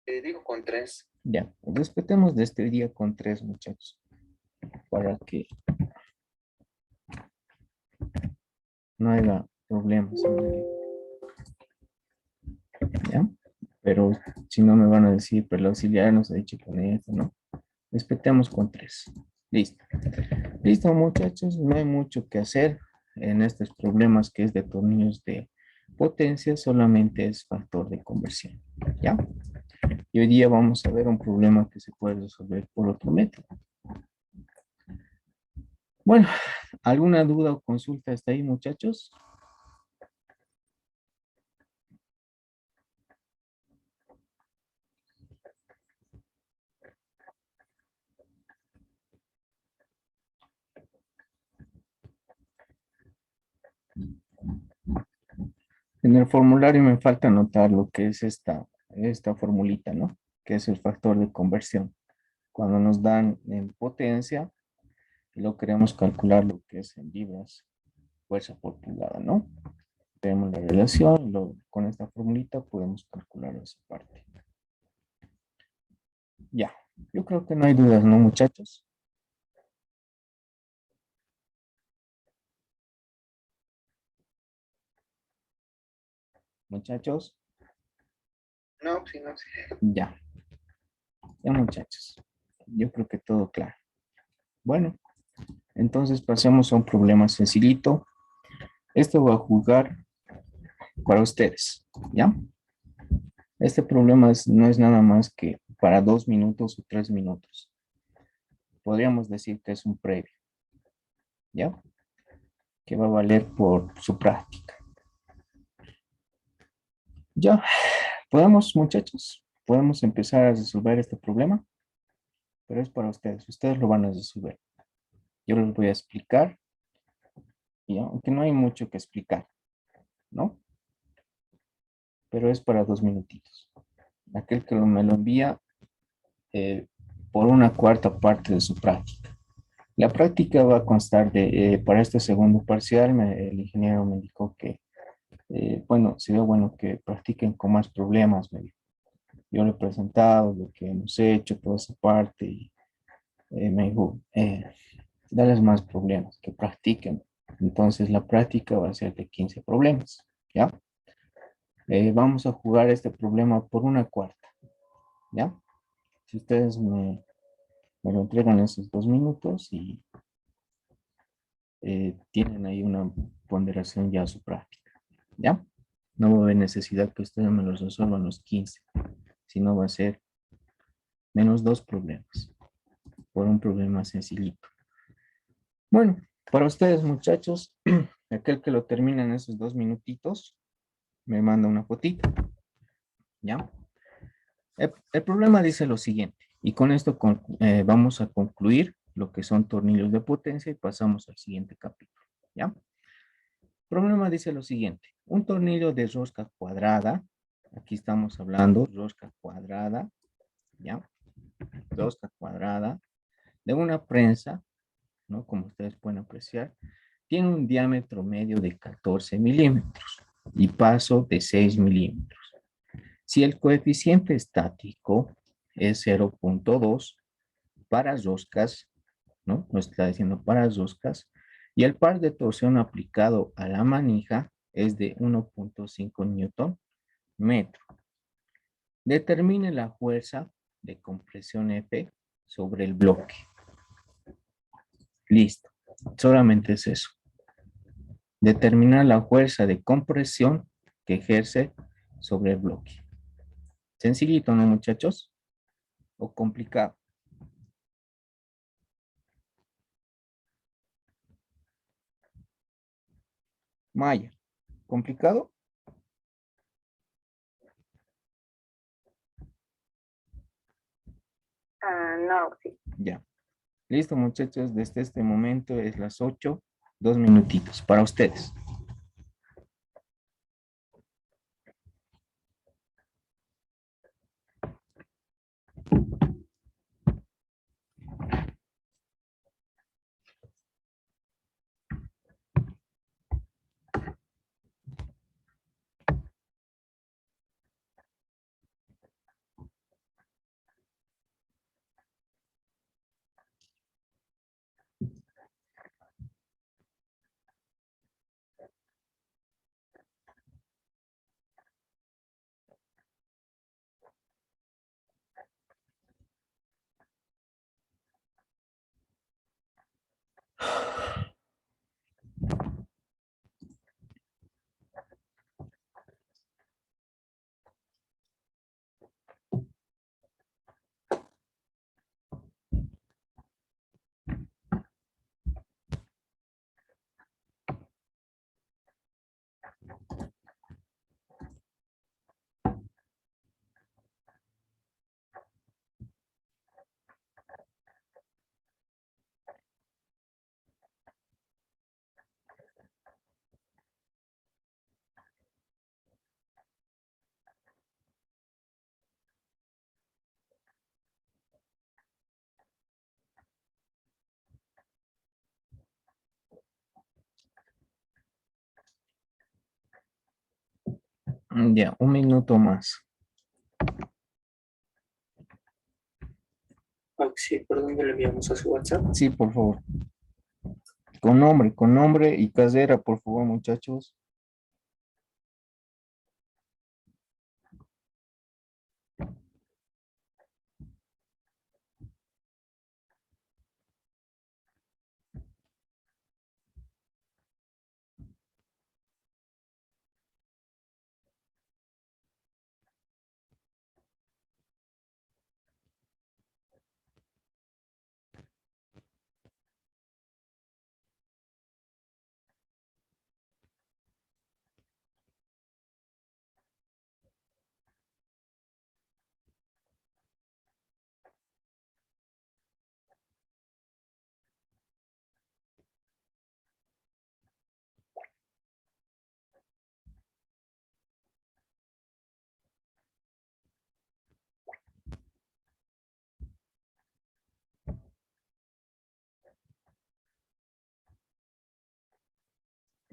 Digo con 3. Ya, respetemos de este día con 3, muchachos, para que no haya problemas. ¿Ya? Pero si no me van a decir, pero el auxiliar nos ha dicho con esto, ¿no? Respetemos con 3. Listo. Listo, muchachos, no hay mucho que hacer en estos problemas que es de tornillos de potencia, solamente es factor de conversión, ¿ya? Y hoy día vamos a ver un problema que se puede resolver por otro método. Bueno, ¿alguna duda o consulta hasta ahí, muchachos? En el formulario me falta anotar lo que es esta formulita, ¿no? Que es el factor de conversión. Cuando nos dan en potencia, lo queremos calcular lo que es en libras, fuerza por pulgada, ¿no? Tenemos la relación, con esta formulita podemos calcular esa parte. Ya, yo creo que no hay dudas, ¿no, muchachos? Muchachos, No, sí, no, sí. ya, ya muchachos. Yo creo que todo claro. Bueno, entonces pasemos a un problema sencillito. Esto va a jugar para ustedes, ¿ya? Este problema no es nada más que para 2 minutos o 3 minutos. Podríamos decir que es un previo, ¿ya? Que va a valer por su práctica. Ya, podemos, muchachos, podemos empezar a resolver este problema, pero es para ustedes. Ustedes lo van a resolver. Yo les voy a explicar, y aunque no hay mucho que explicar, ¿no? Pero es para 2 minutitos. Aquel que me lo envía por una cuarta parte de su práctica. La práctica va a constar de, para este segundo parcial, el ingeniero me indicó que, bueno, sería bueno que practiquen con más problemas, me dijo. Yo le he presentado lo que hemos hecho, toda esa parte, y me dijo, darles más problemas, que practiquen. Entonces la práctica va a ser de 15 problemas, ¿ya? Vamos a jugar este problema por una cuarta, ¿ya? Si ustedes me lo entregan en esos 2 minutos y tienen ahí una ponderación ya a su práctica, ¿ya? No va a haber necesidad que ustedes me los resuelvan los 15, sino va a ser menos 2 problemas, por un problema sencillito. Bueno, para ustedes, muchachos, aquel que lo termina en esos 2 minutitos, me manda una fotito, ¿ya? El problema dice lo siguiente, y con esto vamos a concluir lo que son tornillos de potencia y pasamos al siguiente capítulo, ¿ya? El problema dice lo siguiente, un tornillo de rosca cuadrada, aquí estamos hablando rosca cuadrada, ¿ya? Rosca cuadrada de una prensa, ¿no? Como ustedes pueden apreciar, tiene un diámetro medio de 14 milímetros y paso de 6 milímetros. Si el coeficiente estático es 0.2 para roscas, ¿no? Nos está diciendo para roscas, y el par de torsión aplicado a la manija es de 1.5 newton metro. Determine la fuerza de compresión F sobre el bloque. Listo. Solamente es eso. Determinar la fuerza de compresión que ejerce sobre el bloque. Sencillito, ¿no, muchachos? ¿O complicado? Maya, ¿complicado? No, sí. Ya. Listo, muchachos. Desde este momento es las 8, 2 minutitos para ustedes. Ya, un minuto más. Sí, ¿por dónde le enviamos a su WhatsApp? Sí, por favor. Con nombre y casera, por favor, muchachos.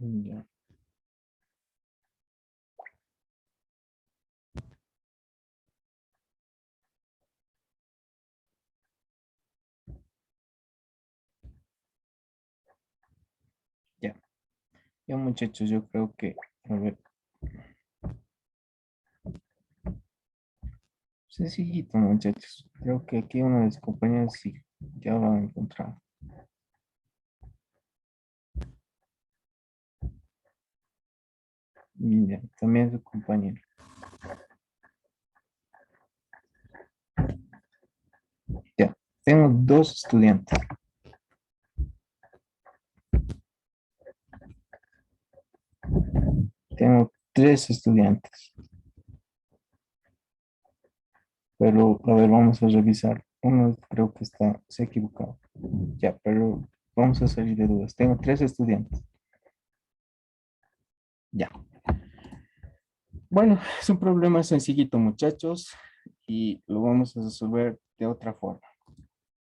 Ya, ya. Ya, muchachos, yo creo que, a ver, sencillito, muchachos. Creo que aquí una de las compañeras sí ya lo han encontrado. Y ya, también su compañero. Ya, tengo dos estudiantes. Tengo tres estudiantes. Pero, a ver, vamos a revisar. Uno creo que se ha equivocado. Ya, pero vamos a salir de dudas. Tengo tres estudiantes. Ya. Bueno, es un problema sencillito, muchachos, y lo vamos a resolver de otra forma.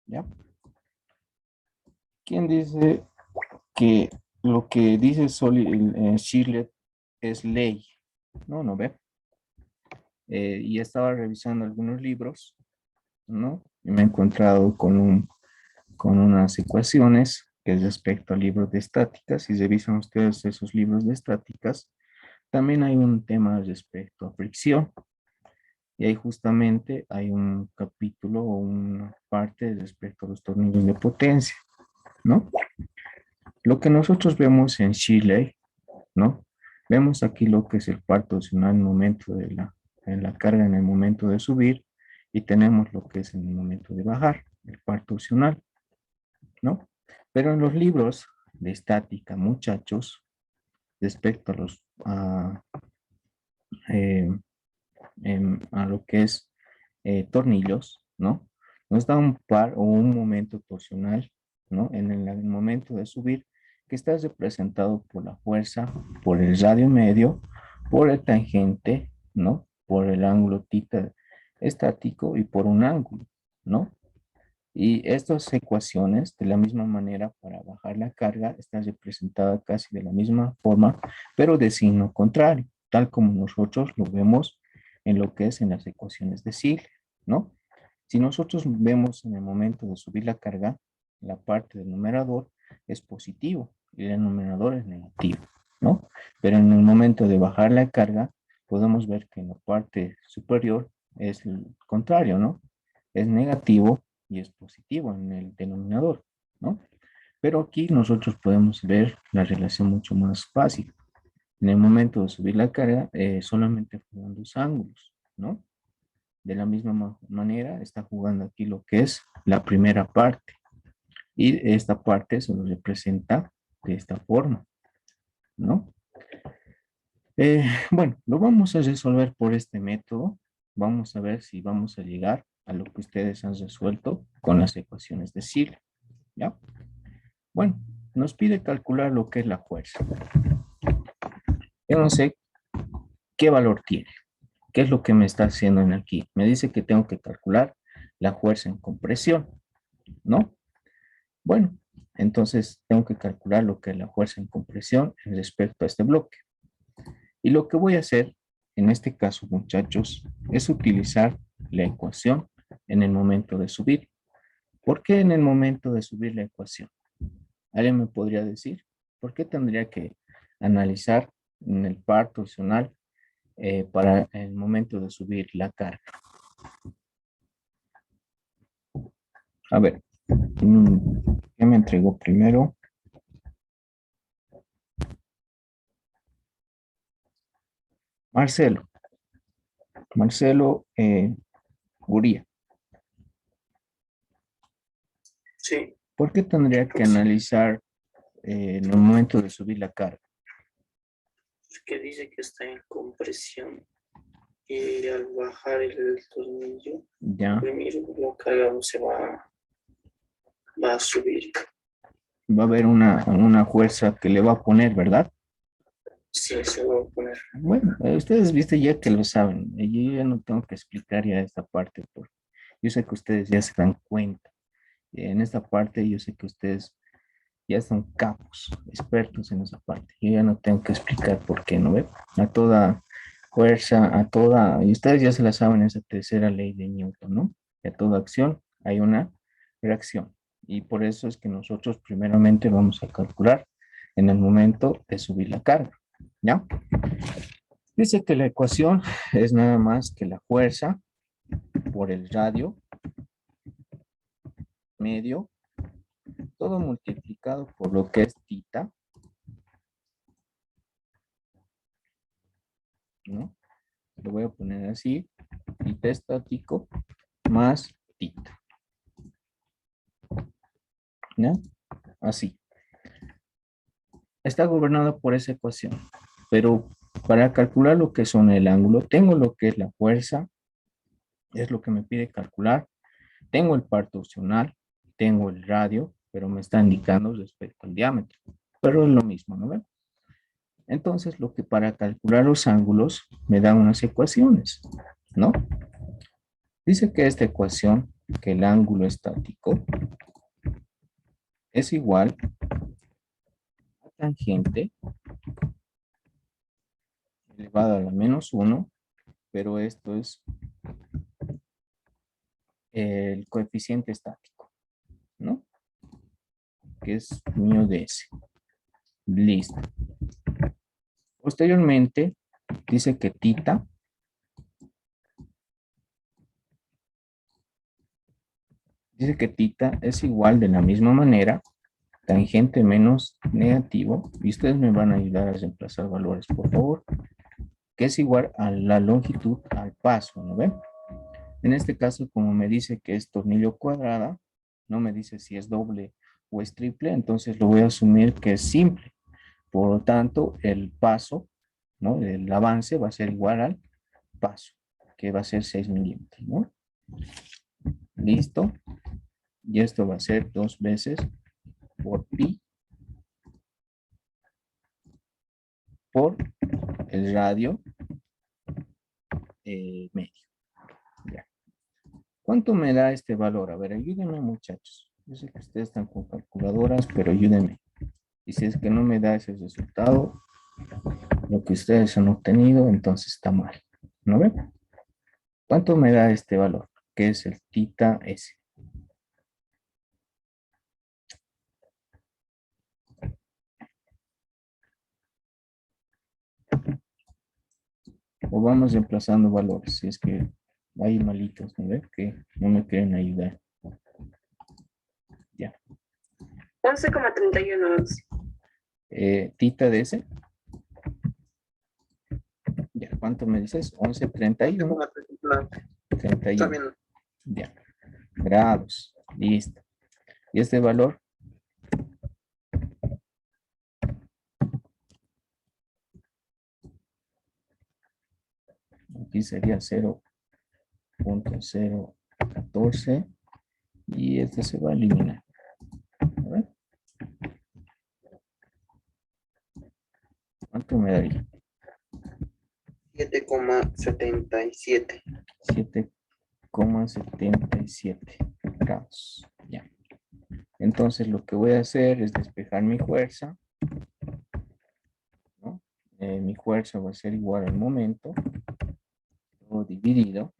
¿Ya? ¿Quién dice que lo que dice Shirley es ley? No, no ve. Y estaba revisando algunos libros, ¿no? Y me he encontrado con unas ecuaciones que es respecto a libros de estáticas. Si revisan ustedes esos libros de estáticas, también hay un tema respecto a fricción. Y ahí justamente hay un capítulo o una parte respecto a los tornillos de potencia, ¿no? Lo que nosotros vemos en Chile, ¿no? Vemos aquí lo que es el par torsional en el momento en la carga en el momento de subir y tenemos lo que es en el momento de bajar, el par torsional, ¿no? Pero en los libros de estática, muchachos, respecto a eh, a lo que es tornillos, ¿no? Nos da un par o un momento torsional, ¿no? En el momento de subir, que está representado por la fuerza, por el radio medio, por el tangente, ¿no? Por el ángulo tita estático y por un ángulo, ¿no? Y estas ecuaciones, de la misma manera, para bajar la carga, está representada casi de la misma forma, pero de signo contrario, tal como nosotros lo vemos en lo que es en las ecuaciones de Ziegler, ¿no? Si nosotros vemos en el momento de subir la carga, la parte del numerador es positivo y el denominador es negativo, ¿no? Pero en el momento de bajar la carga, podemos ver que en la parte superior es el contrario, ¿no? Es negativo y es positivo en el denominador, ¿no? Pero aquí nosotros podemos ver la relación mucho más fácil. En el momento de subir la carga, solamente juegan dos ángulos, ¿no? De la misma manera está jugando aquí lo que es la primera parte. Y esta parte se lo representa de esta forma, ¿no? Bueno, lo vamos a resolver por este método. Vamos a ver si vamos a llegar a lo que ustedes han resuelto con las ecuaciones de Zille, ¿ya? Bueno, nos pide calcular lo que es la fuerza. Yo no sé qué valor tiene. ¿Qué es lo que me está haciendo en aquí? Me dice que tengo que calcular la fuerza en compresión, ¿no? Bueno, entonces tengo que calcular lo que es la fuerza en compresión respecto a este bloque. Y lo que voy a hacer en este caso, muchachos, es utilizar la ecuación en el momento de subir. ¿Por qué en el momento de subir la ecuación? ¿Alguien me podría decir? ¿Por qué tendría que analizar en el par torsional para el momento de subir la carga? A ver, ¿qué me entregó primero? Marcelo. Marcelo Guría. Sí, ¿Por qué tendría que analizar en el momento de subir la carga? es que dice que está en compresión y al bajar el tornillo, Ya, la carga no va a subir. va a haber una fuerza que le va a poner, ¿verdad? Sí, se va a poner. Bueno, ustedes viste ya que lo saben. Yo ya no tengo que explicar ya esta parte, porque yo sé que ustedes ya se dan cuenta. En esta parte yo sé que ustedes ya son capos, expertos en esa parte. Yo ya no tengo que explicar por qué, ¿no ve? A toda fuerza, a toda, y ustedes ya se la saben, esa tercera ley de Newton, ¿no? Que a toda acción hay una reacción. Y por eso es que nosotros primeramente vamos a calcular en el momento de subir la carga, ¿ya? Dice que la ecuación es nada más que la fuerza por el radio medio, todo multiplicado por lo que es tita, ¿no? Lo voy a poner así, tita estático más tita, ¿no? Así. Está gobernado por esa ecuación, pero para calcular lo que son el ángulo, tengo lo que es la fuerza, es lo que me pide calcular, tengo el par torsional, tengo el radio, pero me está indicando respecto al diámetro, pero es lo mismo, ¿no ven? Entonces, lo que para calcular los ángulos me dan unas ecuaciones, ¿no? Dice que esta ecuación, que el ángulo estático es igual a tangente elevado a la menos 1, pero esto es el coeficiente estático, ¿no? Que es mío de S. Listo. Posteriormente, dice que tita es igual de la misma manera, tangente menos negativo, y ustedes me van a ayudar a reemplazar valores, por favor, que es igual a la longitud al paso, ¿no ven? En este caso, como me dice que es tornillo cuadrada, no me dice si es doble o es triple, entonces lo voy a asumir que es simple. Por lo tanto, el paso, ¿no? El avance va a ser igual al paso, que va a ser 6 milímetros, ¿no? Listo. Y esto va a ser 2 veces por pi por el radio medio. Ya. ¿Cuánto me da este valor? A ver, ayúdenme, muchachos. Yo sé que ustedes están con calculadoras, pero ayúdenme. Y si es que no me da ese resultado, lo que ustedes han obtenido, entonces está mal. ¿No ven? ¿Cuánto me da este valor? Que es el tita S. O vamos reemplazando valores, si es que hay malitos, ¿no ven? Que no me quieren ayudar. Ya. 11,31. Tita de S. Ya, ¿cuánto me dices? 11,31. 31. Está bien. Ya. Grados. Listo. ¿Y este valor? Aquí sería 0.014 y este se va a eliminar. A ver. ¿Cuánto me daría? 7,77. 7,77 grados. Ya. Entonces lo que voy a hacer es despejar mi fuerza, ¿no? Mi fuerza va a ser igual al momento, todo dividido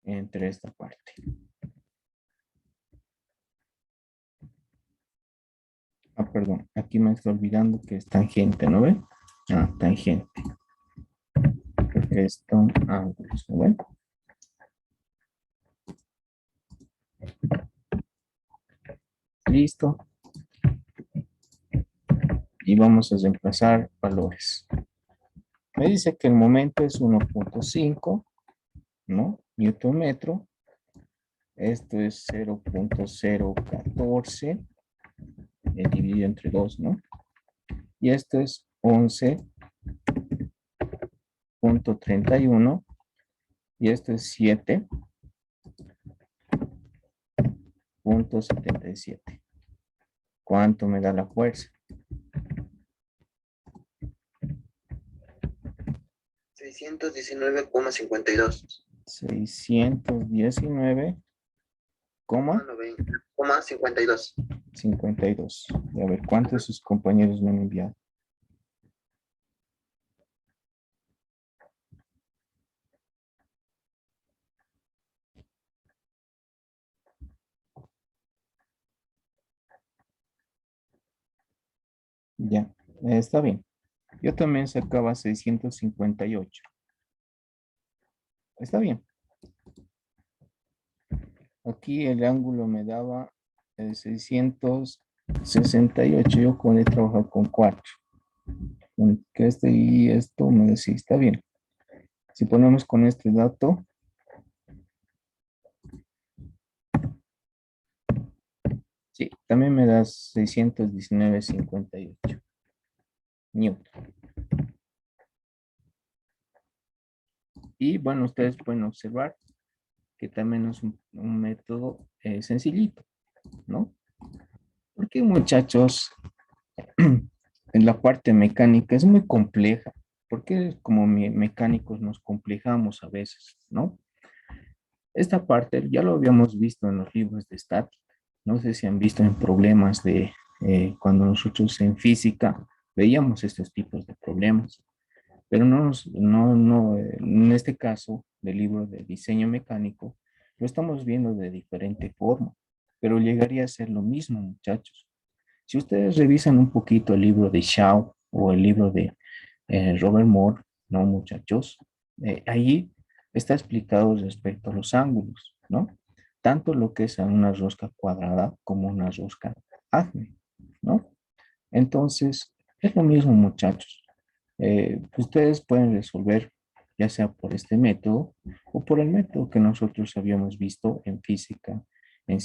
entre esta parte. Ah, perdón, aquí me estoy olvidando que es tangente, ¿no ven? Ah, tangente. Porque son ángulos, ¿no ven? Listo. Y vamos a reemplazar valores. Me dice que el momento es 1.5, ¿no? Newton metro. Esto es 0.014 dividido entre 2, ¿no? Y esto es 11.31 y esto es 7.77. ¿Cuánto me da la fuerza? 619,52. 619,52. 52. Y a ver, ¿cuántos de sus compañeros me han enviado? Ya, está bien. Yo también sacaba 658. Está bien. Aquí el ángulo me daba 668. Yo con he trabajado con 4. Que este y esto me decía, está bien. Si ponemos con este dato, sí, también me da 619,58 newton. Y bueno, ustedes pueden observar que también es un método sencillito, ¿no? Porque muchachos, en la parte mecánica es muy compleja, porque como mecánicos nos complejamos a veces, ¿no? Esta parte ya lo habíamos visto en los libros de estática. No sé si han visto en problemas de cuando nosotros en física veíamos estos tipos de problemas, pero en este caso del libro de diseño mecánico, lo estamos viendo de diferente forma, pero llegaría a ser lo mismo, muchachos. Si ustedes revisan un poquito el libro de Shaw o el libro de Robert Moore, ¿no, muchachos? Ahí está explicado respecto a los ángulos, ¿no? Tanto lo que es una rosca cuadrada como una rosca acme, ¿no? Entonces, es lo mismo, muchachos. Ustedes pueden resolver ya sea por este método o por el método que nosotros habíamos visto en física, en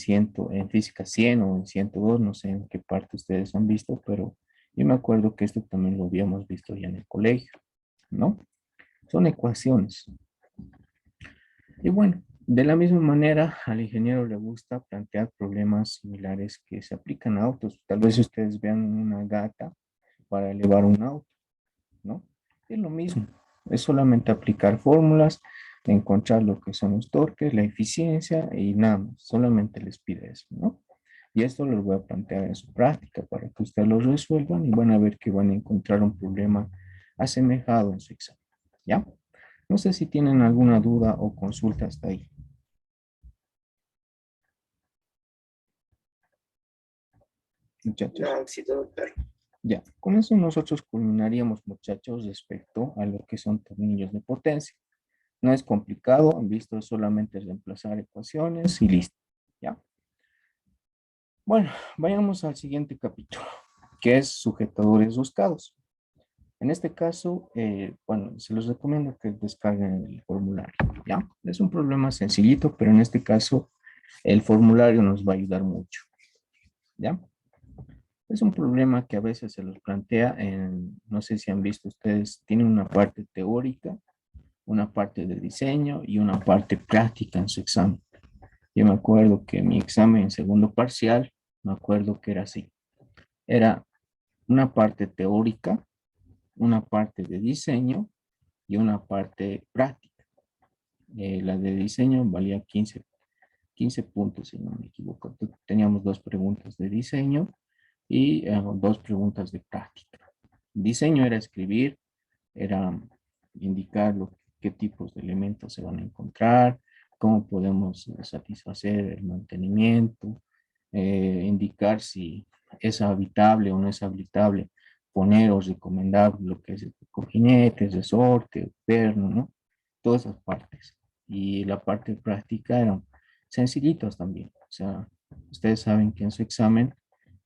física 100 o en 102, no sé en qué parte ustedes han visto, pero yo me acuerdo que esto también lo habíamos visto ya en el colegio, ¿no? Son ecuaciones. Y bueno, de la misma manera, al ingeniero le gusta plantear problemas similares que se aplican a autos. Tal vez ustedes vean una gata para elevar un auto, ¿no? Es lo mismo, es solamente aplicar fórmulas, encontrar lo que son los torques, la eficiencia y nada más, solamente les pide eso, ¿no? Y esto lo voy a plantear en su práctica para que ustedes lo resuelvan y van a ver que van a encontrar un problema asemejado en su examen, ¿ya? No sé si tienen alguna duda o consulta hasta ahí. Muchachos. No, sí, todo claro. Ya, con eso nosotros culminaríamos, muchachos, respecto a lo que son tornillos de potencia. No es complicado, han visto solamente reemplazar ecuaciones y listo. ¿Ya? Bueno, vayamos al siguiente capítulo, que es sujetadores buscados. En este caso, bueno, se los recomiendo que descarguen el formulario. ¿Ya? Es un problema sencillito, pero en este caso el formulario nos va a ayudar mucho. ¿Ya? Es un problema que a veces se los plantea en, no sé si han visto ustedes, tiene una parte teórica una parte de diseño y una parte práctica en su examen. Yo me acuerdo que mi examen en segundo parcial, me acuerdo que era así. Era una parte teórica, una parte de diseño y una parte práctica. La de diseño valía 15 puntos, si no me equivoco. Teníamos 2 preguntas de diseño y 2 preguntas de práctica. Diseño era escribir, era indicar qué tipos de elementos se van a encontrar, cómo podemos satisfacer el mantenimiento, indicar si es habitable o no es habitable, poner o recomendar lo que es el cojinete, resorte, perno, ¿no? Todas esas partes. Y la parte práctica eran sencillitos también. O sea, ustedes saben que en su examen,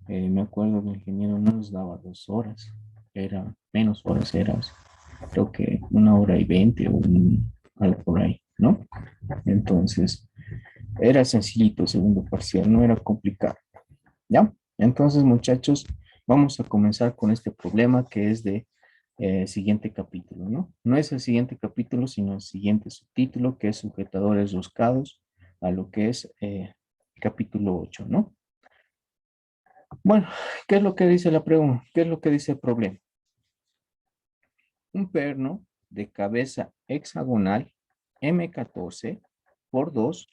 me acuerdo que el ingeniero no nos daba 2 horas, era menos horas, era creo que 1 hora y 20 o algo por ahí, ¿no? Entonces, era sencillito segundo parcial, no era complicado, ¿ya? Entonces, muchachos, vamos a comenzar con este problema que es de siguiente capítulo, ¿no? No es el siguiente capítulo, sino el siguiente subtítulo, que es sujetadores roscados, a lo que es capítulo 8, ¿no? Bueno, ¿qué es lo que dice la pregunta? ¿Qué es lo que dice el problema? Un perno de cabeza hexagonal M14 por 2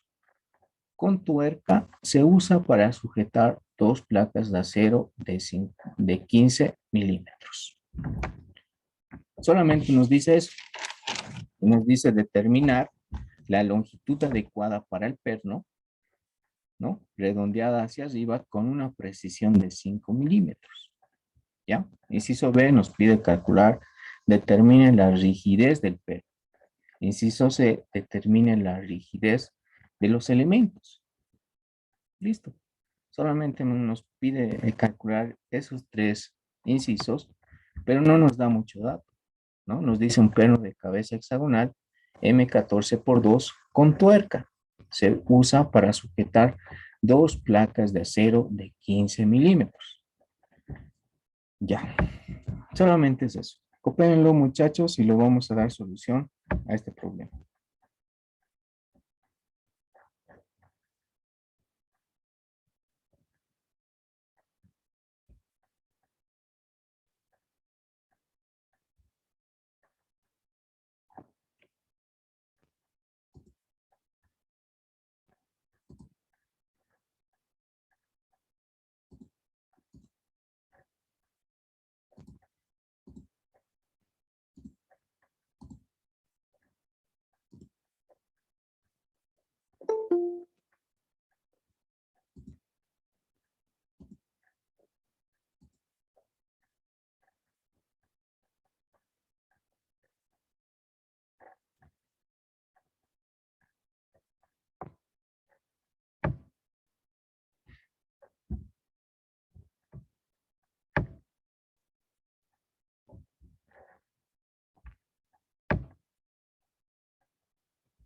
con tuerca se usa para sujetar 2 placas de acero de 15 milímetros. Solamente nos dice eso. Nos dice determinar la longitud adecuada para el perno, ¿no? Redondeada hacia arriba con una precisión de 5 milímetros. ¿Ya? Inciso B nos pide calcular, determine la rigidez del perno. Inciso C, determine la rigidez de los elementos. Listo. Solamente nos pide calcular esos 3 incisos, pero no nos da mucho dato, ¿no? Nos dice un perno de cabeza hexagonal M14 por 2 con tuerca. Se usa para sujetar 2 placas de acero de 15 milímetros. Ya. Solamente es eso. Copienlo, muchachos, y lo vamos a dar solución a este problema.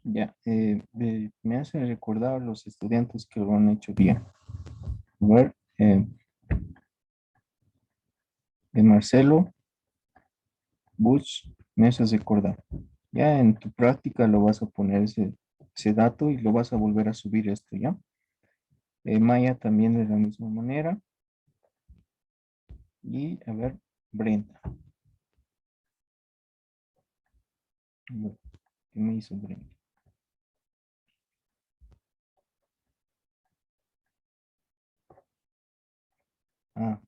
Ya, me hace recordar a los estudiantes que lo han hecho bien. A ver, de Marcelo, Bush, me haces recordar. Ya en tu práctica lo vas a poner ese dato y lo vas a volver a subir esto, ¿ya? Maya también de la misma manera. Y a ver, Brenda. A ver, ¿qué me hizo Brenda? Ah,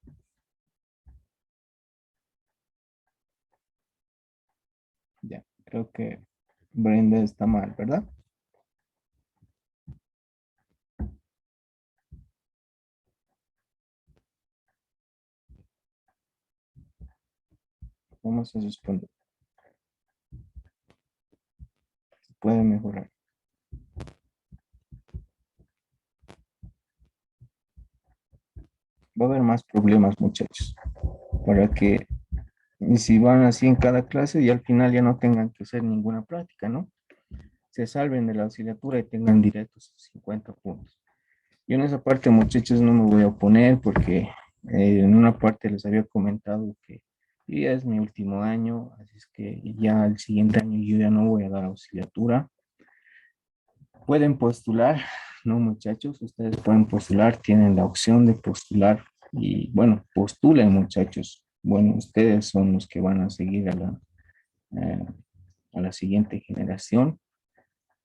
ya, creo que Brenda está mal, ¿verdad? Vamos a responder. Puede mejorar. Va a haber más problemas, muchachos, para que si van así en cada clase y al final ya no tengan que hacer ninguna práctica, ¿no? Se salven de la auxiliatura y tengan directos 50 puntos. Yo en esa parte, muchachos, no me voy a oponer porque en una parte les había comentado que Y es mi último año, así es que ya el siguiente año yo ya no voy a dar auxiliatura. Pueden postular, ¿no, muchachos? Ustedes pueden postular, tienen la opción de postular y, bueno, postulen, muchachos. Bueno, ustedes son los que van a seguir eh, a la siguiente generación.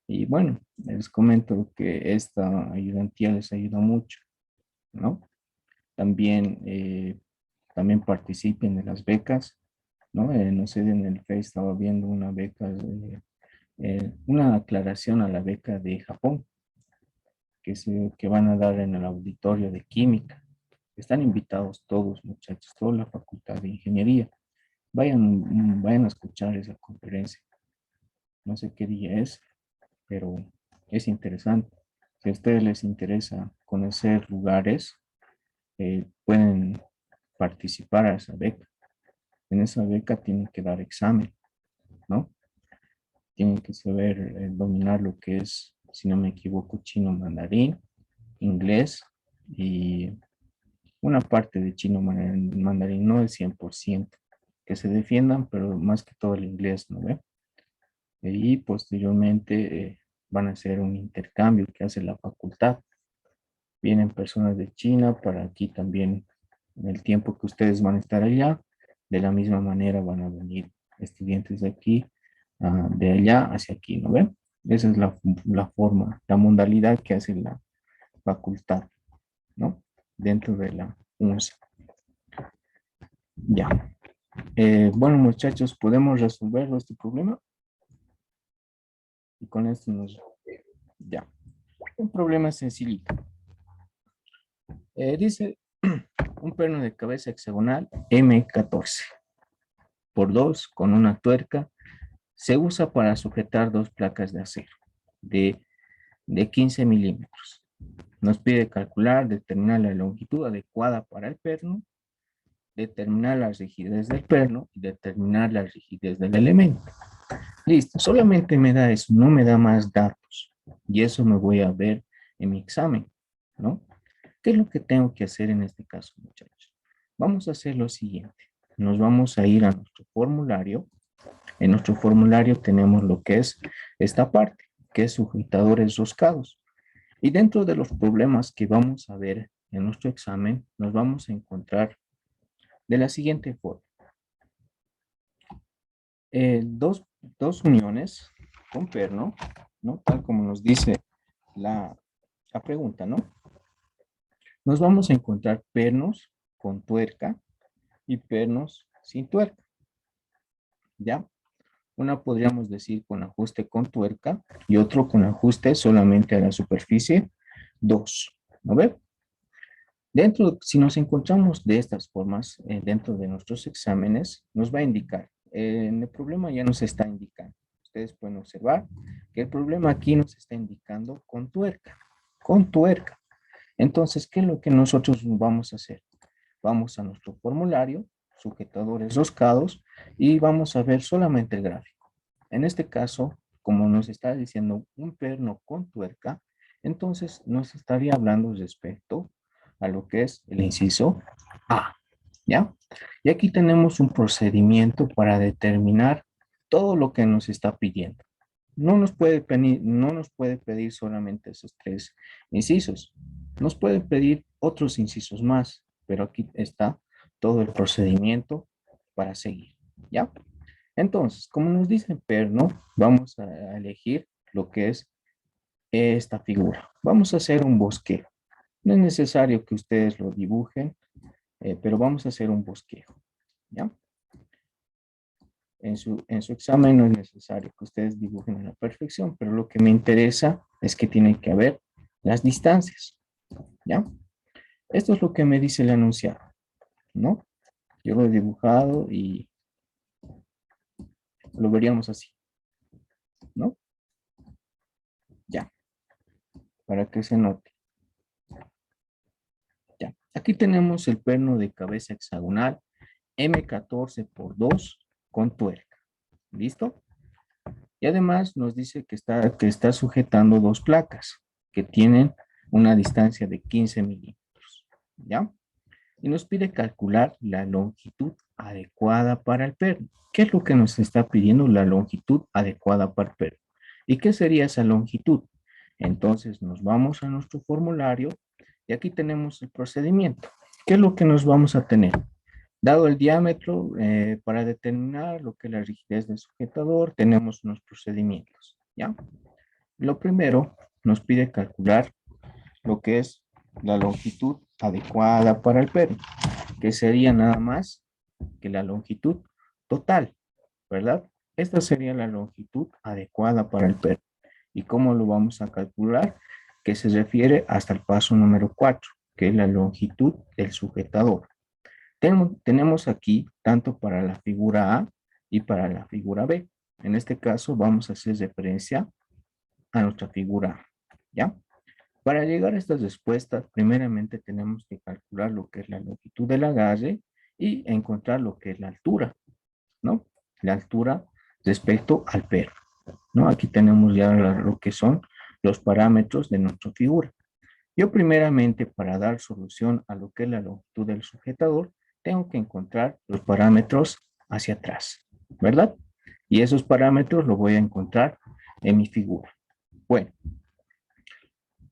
Y bueno, les comento que esta ayudantía les ayuda mucho, ¿no? También, también participen de las becas, ¿no? No sé, en el Face estaba viendo una beca, una aclaración a la beca de Japón, que van a dar en el auditorio de química. Están invitados todos, muchachos, toda la facultad de ingeniería. Vayan a escuchar esa conferencia. No sé qué día es, pero es interesante. Si a ustedes les interesa conocer lugares, pueden participar a esa beca. En esa beca tienen que dar examen, ¿no? Tienen que saber dominar lo que es, si no me equivoco, chino mandarín, inglés y una parte de chino mandarín, no el 100%, que se defiendan, pero más que todo el inglés, ¿no ve? Y posteriormente van a hacer un intercambio que hace la facultad. Vienen personas de China para aquí también, en el tiempo que ustedes van a estar allá, de la misma manera van a venir estudiantes de aquí, de allá hacia aquí, ¿no ven? Esa es la forma, la modalidad que hace la facultad, ¿no? Dentro de la UNSA. Ya. Bueno, muchachos, ¿podemos resolver este problema? Y con esto nos... Ya. Un problema sencillito. Dice un perno de cabeza hexagonal M14 por 2 con una tuerca se usa para sujetar dos placas de acero de 15 milímetros. Nos pide calcular, determinar la longitud adecuada para el perno, determinar la rigidez del perno y determinar la rigidez del elemento. Listo, solamente me da eso, no me da más datos. Y eso me voy a ver en mi examen, ¿no? ¿Qué es lo que tengo que hacer en este caso, muchachos? Vamos a hacer lo siguiente. Nos vamos a ir a nuestro formulario. En nuestro formulario tenemos lo que es esta parte, que es sujetadores roscados. Y dentro de los problemas que vamos a ver en nuestro examen, nos vamos a encontrar de la siguiente forma. Dos uniones con perno, ¿no? Tal como nos dice la pregunta, ¿no? Nos vamos a encontrar pernos con tuerca y pernos sin tuerca, ¿ya? Una podríamos decir con ajuste con tuerca y otro con ajuste solamente a la superficie 2, ¿no ve? Dentro, si nos encontramos de estas formas dentro de nuestros exámenes, nos va a indicar, en el problema ya nos está indicando. Ustedes pueden observar que el problema aquí nos está indicando con tuerca, con tuerca. Entonces, ¿qué es lo que nosotros vamos a hacer? Vamos a nuestro formulario, sujetadores roscados, y vamos a ver solamente el gráfico. En este caso, como nos está diciendo un perno con tuerca, entonces nos estaría hablando respecto a lo que es el inciso A, ¿ya? Y aquí tenemos un procedimiento para determinar todo lo que nos está pidiendo. No nos puede pedir solamente esos tres incisos. Nos puede pedir otros incisos más, pero aquí está todo el procedimiento para seguir, ¿ya? Entonces, como nos dice perno, vamos a elegir lo que es esta figura. Vamos a hacer un bosquejo. No es necesario que ustedes lo dibujen, pero vamos a hacer un bosquejo, ¿ya? En su examen no es necesario que ustedes dibujen a la perfección, pero lo que me interesa es que tienen que haber las distancias, ¿ya? Esto es lo que me dice el enunciado, ¿no? Yo lo he dibujado y lo veríamos así, ¿no? Ya, para que se note. Ya, aquí tenemos el perno de cabeza hexagonal M14 por 2 con tuerca, ¿listo? Y además nos dice que está sujetando dos placas que tienen una distancia de 15 milímetros, ¿ya? Y nos pide calcular la longitud adecuada para el perno. ¿Qué es lo que nos está pidiendo la longitud adecuada para el perno? ¿Y qué sería esa longitud? Entonces nos vamos a nuestro formulario y aquí tenemos el procedimiento. ¿Qué es lo que nos vamos a tener? Dado el diámetro, para determinar lo que es la rigidez del sujetador, tenemos unos procedimientos, ¿ya? Lo primero, nos pide calcular lo que es la longitud adecuada para el perno, que sería nada más que la longitud total, ¿verdad? Esta sería la longitud adecuada para el perno. ¿Y cómo lo vamos a calcular? Que se refiere hasta el paso número 4, que es la longitud del sujetador. Tenemos aquí tanto para la figura A y para la figura B. En este caso vamos a hacer referencia a nuestra figura A, ¿ya? Para llegar a estas respuestas, primeramente tenemos que calcular lo que es la longitud del agarre y encontrar lo que es la altura, ¿no? La altura respecto al perno, ¿no? Aquí tenemos ya lo que son los parámetros de nuestra figura. Yo primeramente, para dar solución a lo que es la longitud del sujetador, tengo que encontrar los parámetros hacia atrás, ¿verdad? Y esos parámetros los voy a encontrar en mi figura. Bueno,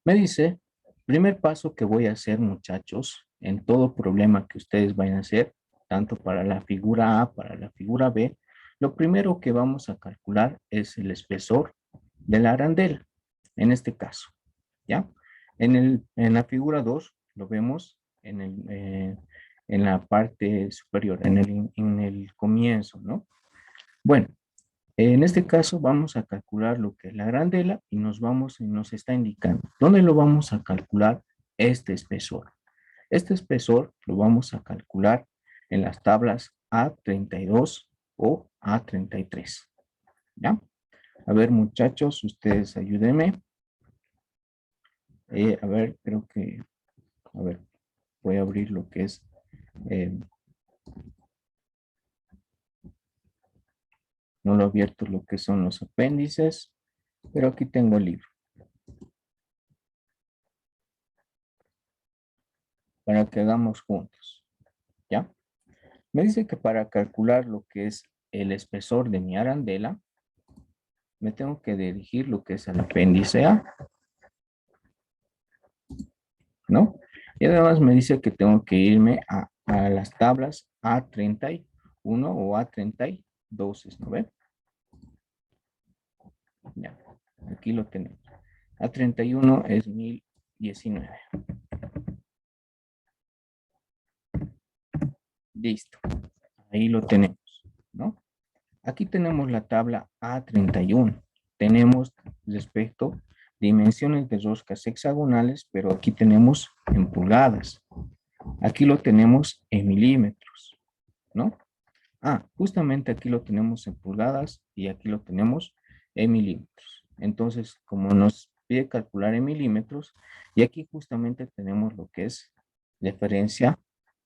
me dice, primer paso que voy a hacer, muchachos, en todo problema que ustedes vayan a hacer, tanto para la figura A, para la figura B, lo primero que vamos a calcular es el espesor de la arandela, en este caso, ¿ya? En la figura 2 lo vemos en la parte superior, en el comienzo, ¿no? Bueno, en este caso vamos a calcular lo que es la arandela y nos está indicando dónde lo vamos a calcular este espesor. Este espesor lo vamos a calcular en las tablas A32 o A33. ¿Ya? A ver, muchachos, ustedes ayúdenme. A ver, creo que, a ver, voy a abrir lo que es, no lo he abierto lo que son los apéndices, pero aquí tengo el libro. Para que hagamos juntos, ¿ya? Me dice que para calcular lo que es el espesor de mi arandela, me tengo que dirigir lo que es el apéndice A, ¿no? Y además me dice que tengo que irme a las tablas A31 o A32, ¿no ven? Ya, aquí lo tenemos. A31 es 1019. Listo. Ahí lo tenemos, ¿no? Aquí tenemos la tabla A31. Tenemos respecto dimensiones de roscas hexagonales, pero aquí tenemos en pulgadas. Aquí lo tenemos en milímetros, ¿no? Justamente aquí lo tenemos en pulgadas y aquí lo tenemos en milímetros. Entonces, como nos pide calcular en milímetros, y aquí justamente tenemos lo que es referencia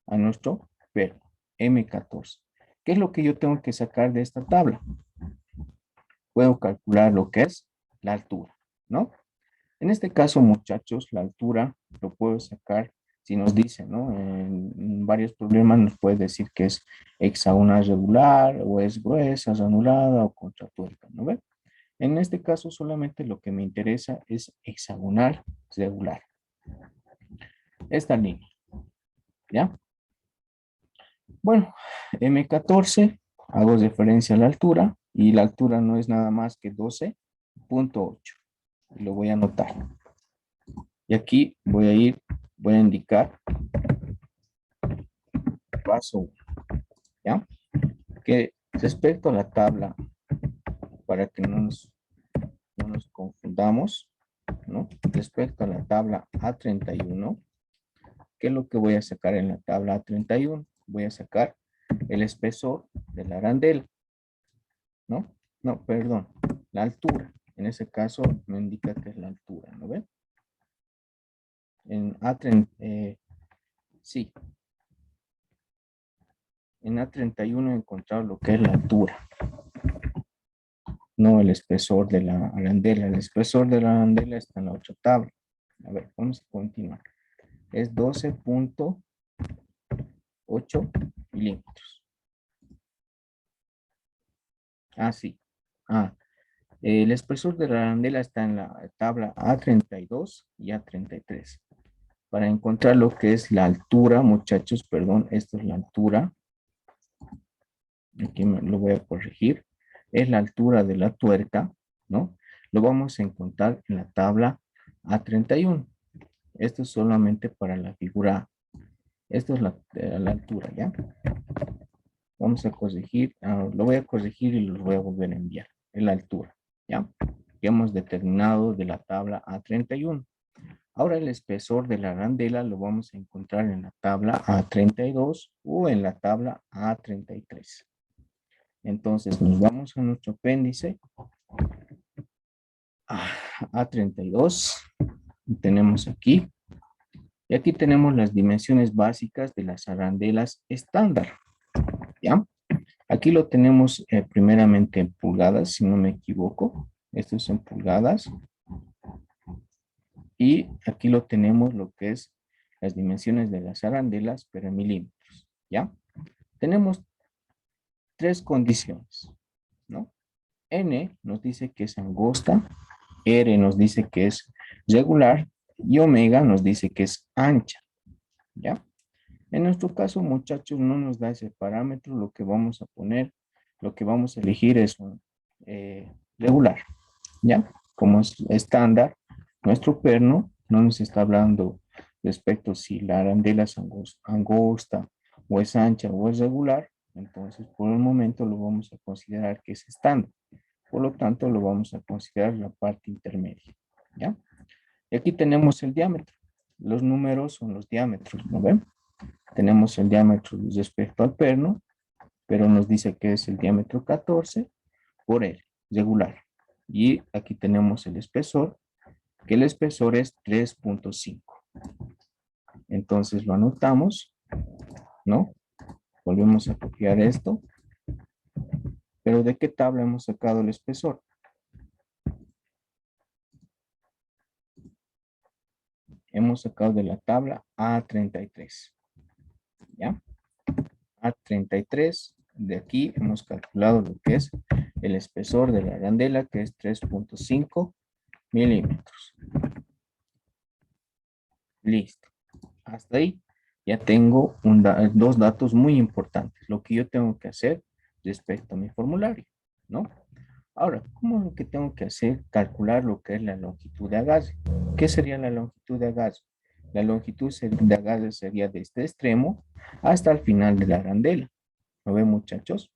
a nuestro perno, M14. ¿Qué es lo que yo tengo que sacar de esta tabla? Puedo calcular lo que es la altura, ¿no? En este caso, muchachos, la altura lo puedo sacar si nos dice, ¿no? En varios problemas nos puede decir que es hexagonal regular o es gruesa, ranurada o contratuerca, ¿no ven? En este caso, solamente lo que me interesa es hexagonal regular. Esta línea, ¿ya? Bueno, M14, hago referencia a la altura y la altura no es nada más que 12.8. Lo voy a anotar. Y aquí voy a indicar paso 1, ¿ya? Que respecto a la tabla, para que no nos confundamos, ¿no? Respecto a la tabla A31, ¿qué es lo que voy a sacar en la tabla A31? Voy a sacar el espesor de la arandela, ¿no? No, perdón, la altura. En ese caso me indica que es la altura, ¿no ven? En A30, sí. En A31 he encontrado lo que es la altura, no el espesor de la arandela. El espesor de la arandela está en la otra tabla. A ver, vamos a continuar. Es 12.8 milímetros. Ah, sí. Ah, el espesor de la arandela está en la tabla A32 y A33. Para encontrar lo que es la altura, muchachos, perdón, esto es la altura. Aquí lo voy a corregir. Es la altura de la tuerca, ¿no? Lo vamos a encontrar en la tabla A31. Esto es solamente para la figura A. Esto es la altura, ¿ya? Vamos a corregir, lo voy a corregir y lo voy a volver a enviar. Es la altura, ¿ya? Que hemos determinado de la tabla A31. Ahora el espesor de la arandela lo vamos a encontrar en la tabla A32 o en la tabla A33. Entonces nos vamos a nuestro apéndice A32. Tenemos aquí. Y aquí tenemos las dimensiones básicas de las arandelas estándar. ¿Ya? Aquí lo tenemos primeramente en pulgadas, si no me equivoco. Esto es en pulgadas. Y aquí lo tenemos lo que es las dimensiones de las arandelas, pero en milímetros. ¿Ya? Tenemos tres condiciones, ¿no? N nos dice que es angosta, R nos dice que es regular y omega nos dice que es ancha, ¿ya? En nuestro caso, muchachos, no nos da ese parámetro, lo que vamos a poner, lo que vamos a elegir es un regular, ¿ya? Como es estándar, nuestro perno no nos está hablando respecto si la arandela es angosta o es ancha o es regular, entonces por el momento lo vamos a considerar que es estándar. Por lo tanto, lo vamos a considerar la parte intermedia, ¿ya? Y aquí tenemos el diámetro. Los números son los diámetros, ¿no ven? Tenemos el diámetro respecto al perno, pero nos dice que es el diámetro 14 por L, regular. Y aquí tenemos el espesor, que el espesor es 3.5. Entonces lo anotamos, ¿no? Volvemos a copiar esto. Pero ¿de qué tabla hemos sacado el espesor? Hemos sacado de la tabla A33. ¿Ya? A33, de aquí hemos calculado lo que es el espesor de la arandela, que es 3.5 milímetros. Listo. Hasta ahí ya tengo dos datos muy importantes. Lo que yo tengo que hacer respecto a mi formulario, ¿no? Ahora, ¿cómo es lo que tengo que hacer? Calcular lo que es la longitud de agarre. ¿Qué sería la longitud de agarre? La longitud de agarre sería de este extremo hasta el final de la arandela. ¿Lo ven, muchachos?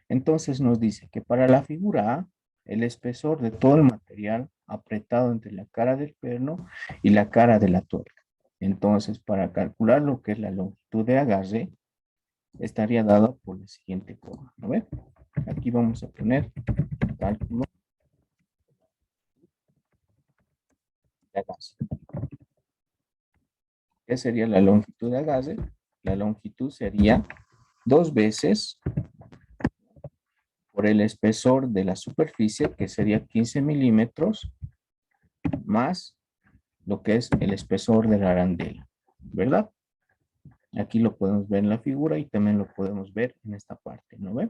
Entonces nos dice que para la figura A, el espesor de todo el material apretado entre la cara del perno y la cara de la tuerca. Entonces, para calcular lo que es la longitud de agarre, estaría dado por la siguiente forma. ¿No ven? Aquí vamos a poner cálculo de agarre. ¿Qué sería la longitud de agarre? La longitud sería 2 veces por el espesor de la superficie, que sería 15 milímetros, más lo que es el espesor de la arandela, ¿verdad? Aquí lo podemos ver en la figura y también lo podemos ver en esta parte, ¿no ven?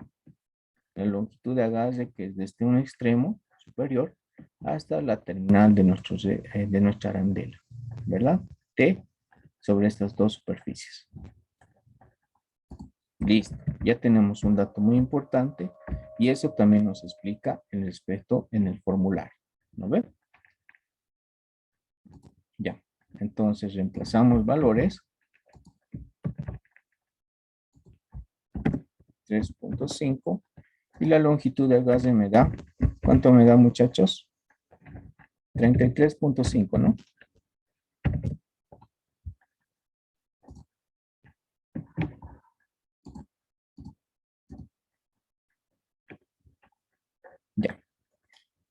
La longitud de agarre que es desde un extremo superior hasta la terminal de nuestra arandela, ¿verdad? T sobre estas dos superficies. Listo, ya tenemos un dato muy importante y eso también nos explica el aspecto en el formulario, ¿no ven? Ya, entonces reemplazamos valores. 3.5 y la longitud del gas me da, ¿cuánto me da, muchachos? 33.5, ¿no? Ya.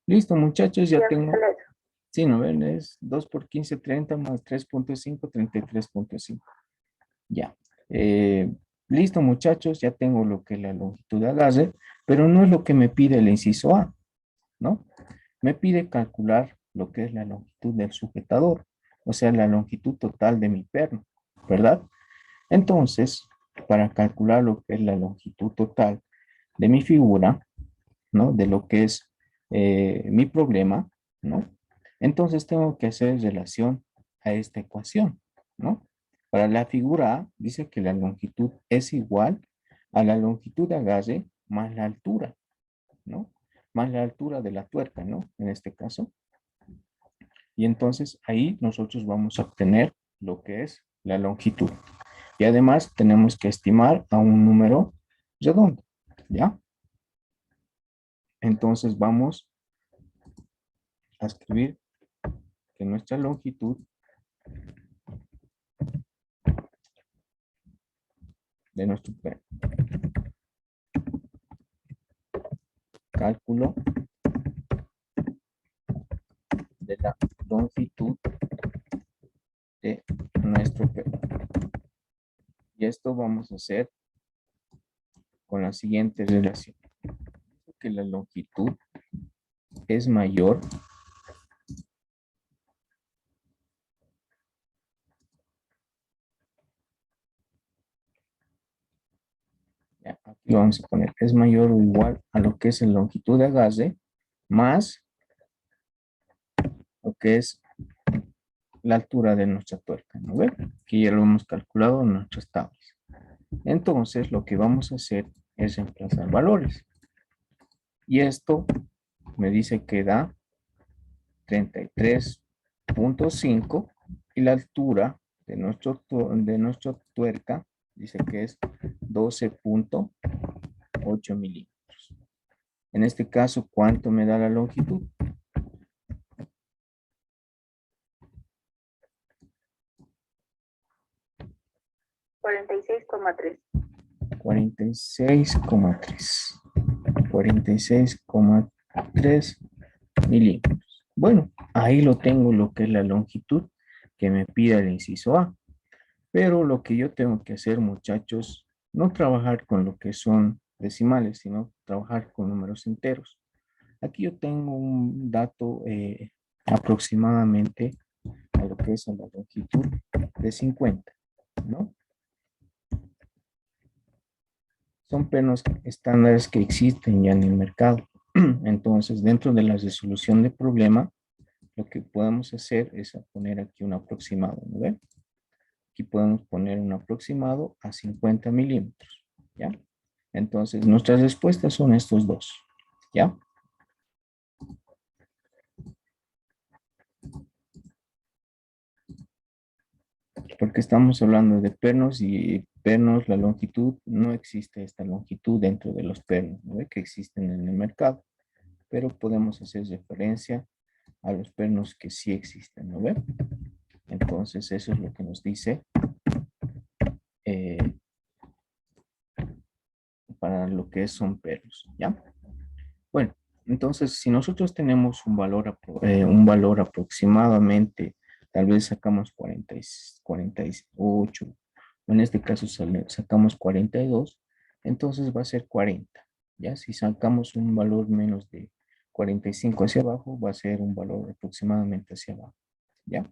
Listo, muchachos, ya tengo. Sí, ¿no ven? Es 2 por 15, 30 más 3.5, 33.5. Ya. Listo, muchachos, ya tengo lo que es la longitud de agarre, pero no es lo que me pide el inciso A, ¿no? Me pide calcular lo que es la longitud del sujetador, o sea, la longitud total de mi perno, ¿verdad? Entonces, para calcular lo que es la longitud total de mi figura, ¿no? De lo que es mi problema, ¿no? Entonces tengo que hacer relación a esta ecuación, ¿no? Para la figura A, dice que la longitud es igual a la longitud de agarre más la altura, ¿no? Más la altura de la tuerca, ¿no? En este caso. Y entonces ahí nosotros vamos a obtener lo que es la longitud. Y además tenemos que estimar a un número redondo, ¿ya? Entonces vamos a escribir que nuestra longitud de nuestro cálculo de la longitud de nuestro perno. Y esto vamos a hacer con la siguiente relación. Que la longitud es mayor ya, aquí lo vamos a poner, es mayor o igual a lo que es la longitud de agarre más lo que es la altura de nuestra tuerca, ¿no ven? Aquí ya lo hemos calculado en nuestras tablas. Entonces, lo que vamos a hacer es reemplazar valores. Y esto me dice que da 33.5 y la altura de nuestra tuerca dice que es 12.8 milímetros. En este caso, ¿cuánto me da la longitud? 46,3. 46,3. 46,3 milímetros. Bueno, ahí lo tengo lo que es la longitud que me pide el inciso A. Pero lo que yo tengo que hacer, muchachos, no trabajar con lo que son decimales, sino trabajar con números enteros. Aquí yo tengo un dato aproximadamente a lo que es la longitud de 50, ¿no? Son pernos estándares que existen ya en el mercado. Entonces, dentro de la resolución de problema, lo que podemos hacer es poner aquí un aproximado, ¿no ven? Aquí podemos poner un aproximado a 50 milímetros, ¿ya? Entonces, nuestras respuestas son estos dos, ¿ya? Porque estamos hablando de pernos y pernos, la longitud, no existe esta longitud dentro de los pernos, ¿no ve? Que existen en el mercado, pero podemos hacer referencia a los pernos que sí existen, ¿no ve? Entonces, eso es lo que nos dice para lo que son pernos, ¿ya? Bueno, entonces, si nosotros tenemos un valor aproximadamente, tal vez sacamos 48, o en este caso sacamos 42, entonces va a ser 40, ¿ya? Si sacamos un valor menos de 45 hacia abajo, va a ser un valor aproximadamente hacia abajo, ¿ya?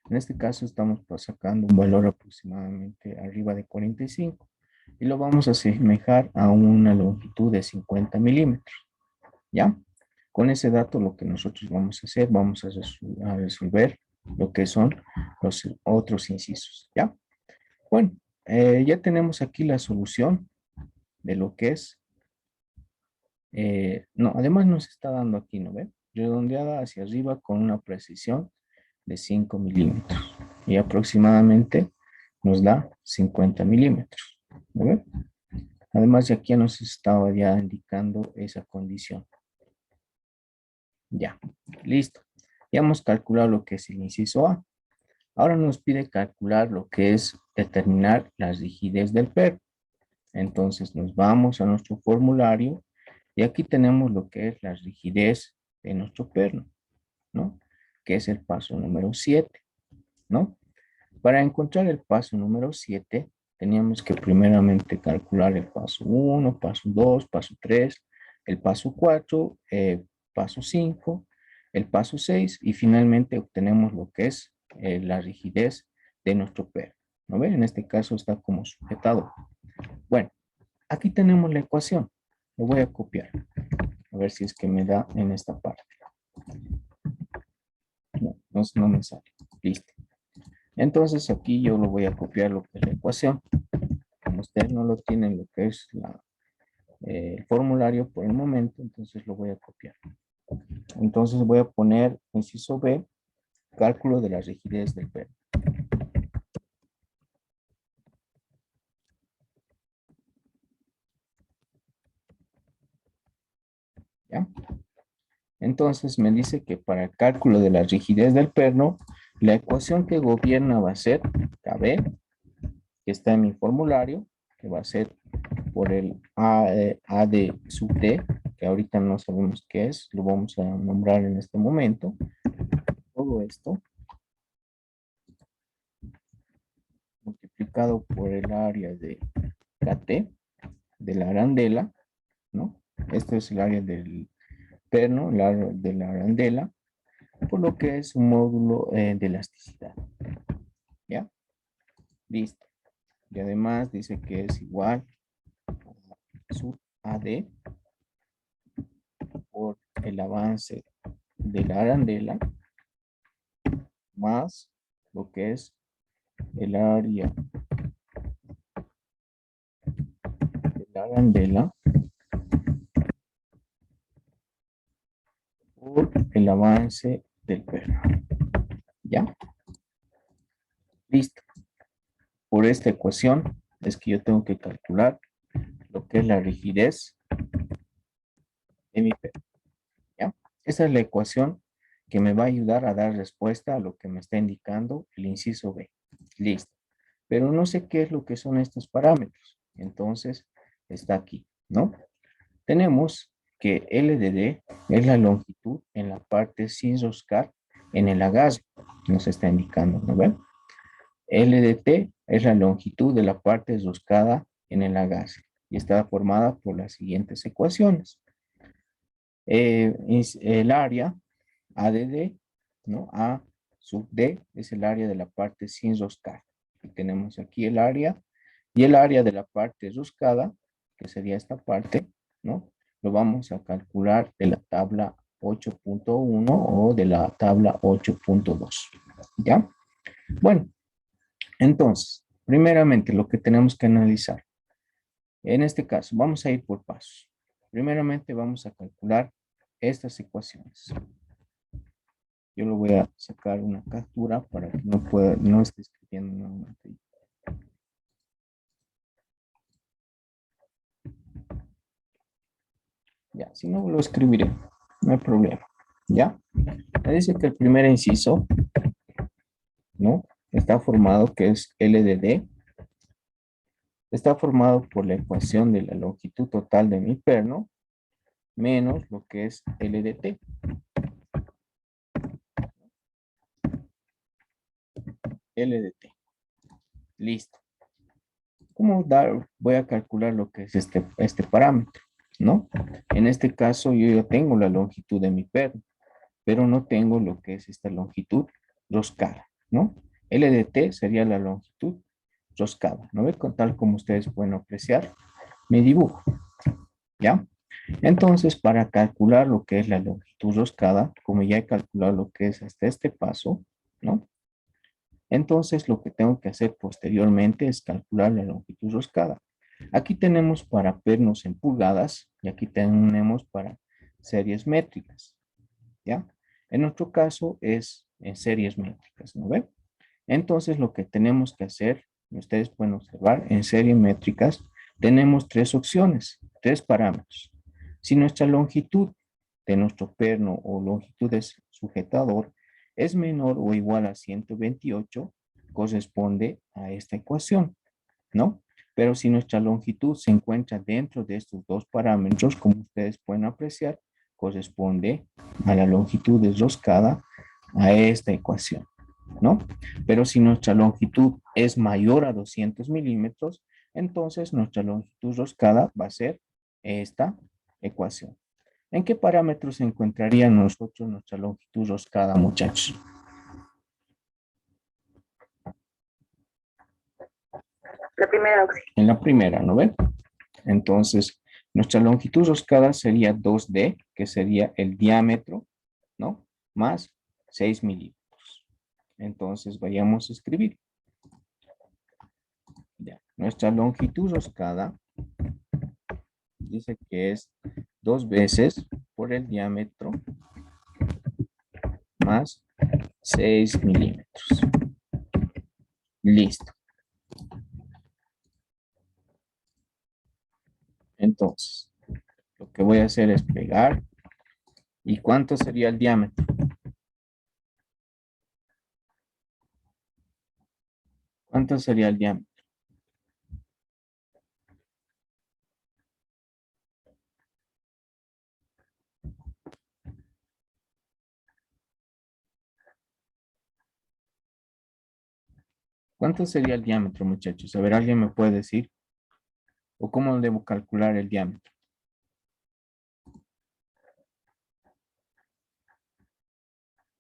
En este caso estamos sacando un valor aproximadamente arriba de 45 y lo vamos a asemejar a una longitud de 50 milímetros, ¿ya? Con ese dato lo que nosotros vamos a hacer, vamos a resolver lo que son los otros incisos, ¿ya? Bueno, ya tenemos aquí la solución de lo que es, no, además nos está dando aquí, ¿no ve? Redondeada hacia arriba con una precisión de 5 milímetros y aproximadamente nos da 50 milímetros, ¿no ve? Además, aquí nos estaba ya indicando esa condición. Ya, listo. Ya hemos calculado lo que es el inciso A. Ahora nos pide calcular lo que es determinar la rigidez del perno. Entonces nos vamos a nuestro formulario y aquí tenemos lo que es la rigidez de nuestro perno, ¿no? Que es el paso número 7, ¿no? Para encontrar el paso número 7, teníamos que primeramente calcular el paso 1, paso 2, paso 3, el paso 4, paso 5, el paso 6 y finalmente obtenemos lo que es la rigidez de nuestro perno. ¿No ven? En este caso está como sujetado. Bueno, aquí tenemos la ecuación. Lo voy a copiar. A ver si es que me da en esta parte. No, no me sale. Listo. Entonces aquí yo lo voy a copiar lo que es la ecuación. Como ustedes no lo tienen lo que es el formulario por el momento, entonces lo voy a copiar. Entonces voy a poner inciso B, cálculo de la rigidez del perno. ¿Ya? Entonces me dice que para el cálculo de la rigidez del perno, la ecuación que gobierna va a ser KB, que está en mi formulario, que va a ser por el A de sub D, que ahorita no sabemos qué es, lo vamos a nombrar en este momento. Todo esto multiplicado por el área de KT, de la arandela, ¿no? Esto es el área del perno, el área de la arandela, por lo que es un módulo de elasticidad. ¿Ya? Listo. Y además dice que es igual a sub AD por el avance de la arandela más lo que es el área de la arandela por el avance del perno. ¿Ya? Listo. Por esta ecuación es que yo tengo que calcular lo que es la rigidez de mi perno. ¿Ya? Esa es la ecuación que me va a ayudar a dar respuesta a lo que me está indicando el inciso B. Listo. Pero no sé qué es lo que son estos parámetros. Entonces, está aquí, ¿no? Tenemos que L de D es la longitud en la parte sin roscar en el agarre. Nos está indicando, ¿no ven? L de T es la longitud de la parte roscada en el agarre y está formada por las siguientes ecuaciones. El área A de D, ¿no? A sub D es el área de la parte sin roscar. Y tenemos aquí el área y el área de la parte roscada, que sería esta parte, ¿no? Lo vamos a calcular de la tabla 8.1 o de la tabla 8.2. ¿Ya? Bueno, entonces, primeramente lo que tenemos que analizar. En este caso, vamos a ir por pasos. Primeramente vamos a calcular estas ecuaciones. Yo lo voy a sacar una captura para que no esté escribiendo nuevamente. Ya, si no lo escribiré, no hay problema. ¿Ya? Me dice que el primer inciso, ¿no? Está formado, que es L de D. Está formado por la ecuación de la longitud total de mi perno menos lo que es L de T. L de T. Listo. ¿Cómo voy a calcular lo que es este parámetro? ¿No? En este caso yo ya tengo la longitud de mi perno, pero no tengo lo que es esta longitud roscada, ¿no? L de T sería la longitud roscada, ¿no ve? Con tal como ustedes pueden apreciar mi dibujo, ¿ya? Entonces, para calcular lo que es la longitud roscada, como ya he calculado lo que es hasta este paso, ¿no? Entonces, lo que tengo que hacer posteriormente es calcular la longitud roscada. Aquí tenemos para pernos en pulgadas y aquí tenemos para series métricas, ¿ya? En nuestro caso es en series métricas, ¿no ven? Entonces, lo que tenemos que hacer, y ustedes pueden observar, en series métricas tenemos tres opciones, tres parámetros. Si nuestra longitud de nuestro perno o longitud de sujetador es menor o igual a 128, corresponde a esta ecuación, ¿no? Pero si nuestra longitud se encuentra dentro de estos dos parámetros, como ustedes pueden apreciar, corresponde a la longitud desroscada a esta ecuación, ¿no? Pero si nuestra longitud es mayor a 200 milímetros, entonces nuestra longitud roscada va a ser esta ecuación. ¿En qué parámetros se encontraría nosotros nuestra longitud roscada, muchachos? La primera opción. En la primera, ¿no ven? Entonces, Nuestra longitud roscada sería 2D, que sería el diámetro, ¿no? Más 6 milímetros. Entonces, vayamos a escribir. Ya. Nuestra longitud roscada dice que es 2 veces por el diámetro más 6 milímetros. Listo. Entonces, lo que voy a hacer es pegar. ¿Y cuánto sería el diámetro? ¿Cuánto sería el diámetro? ¿Cuánto sería el diámetro, muchachos? A ver, ¿alguien me puede decir? ¿O cómo debo calcular el diámetro?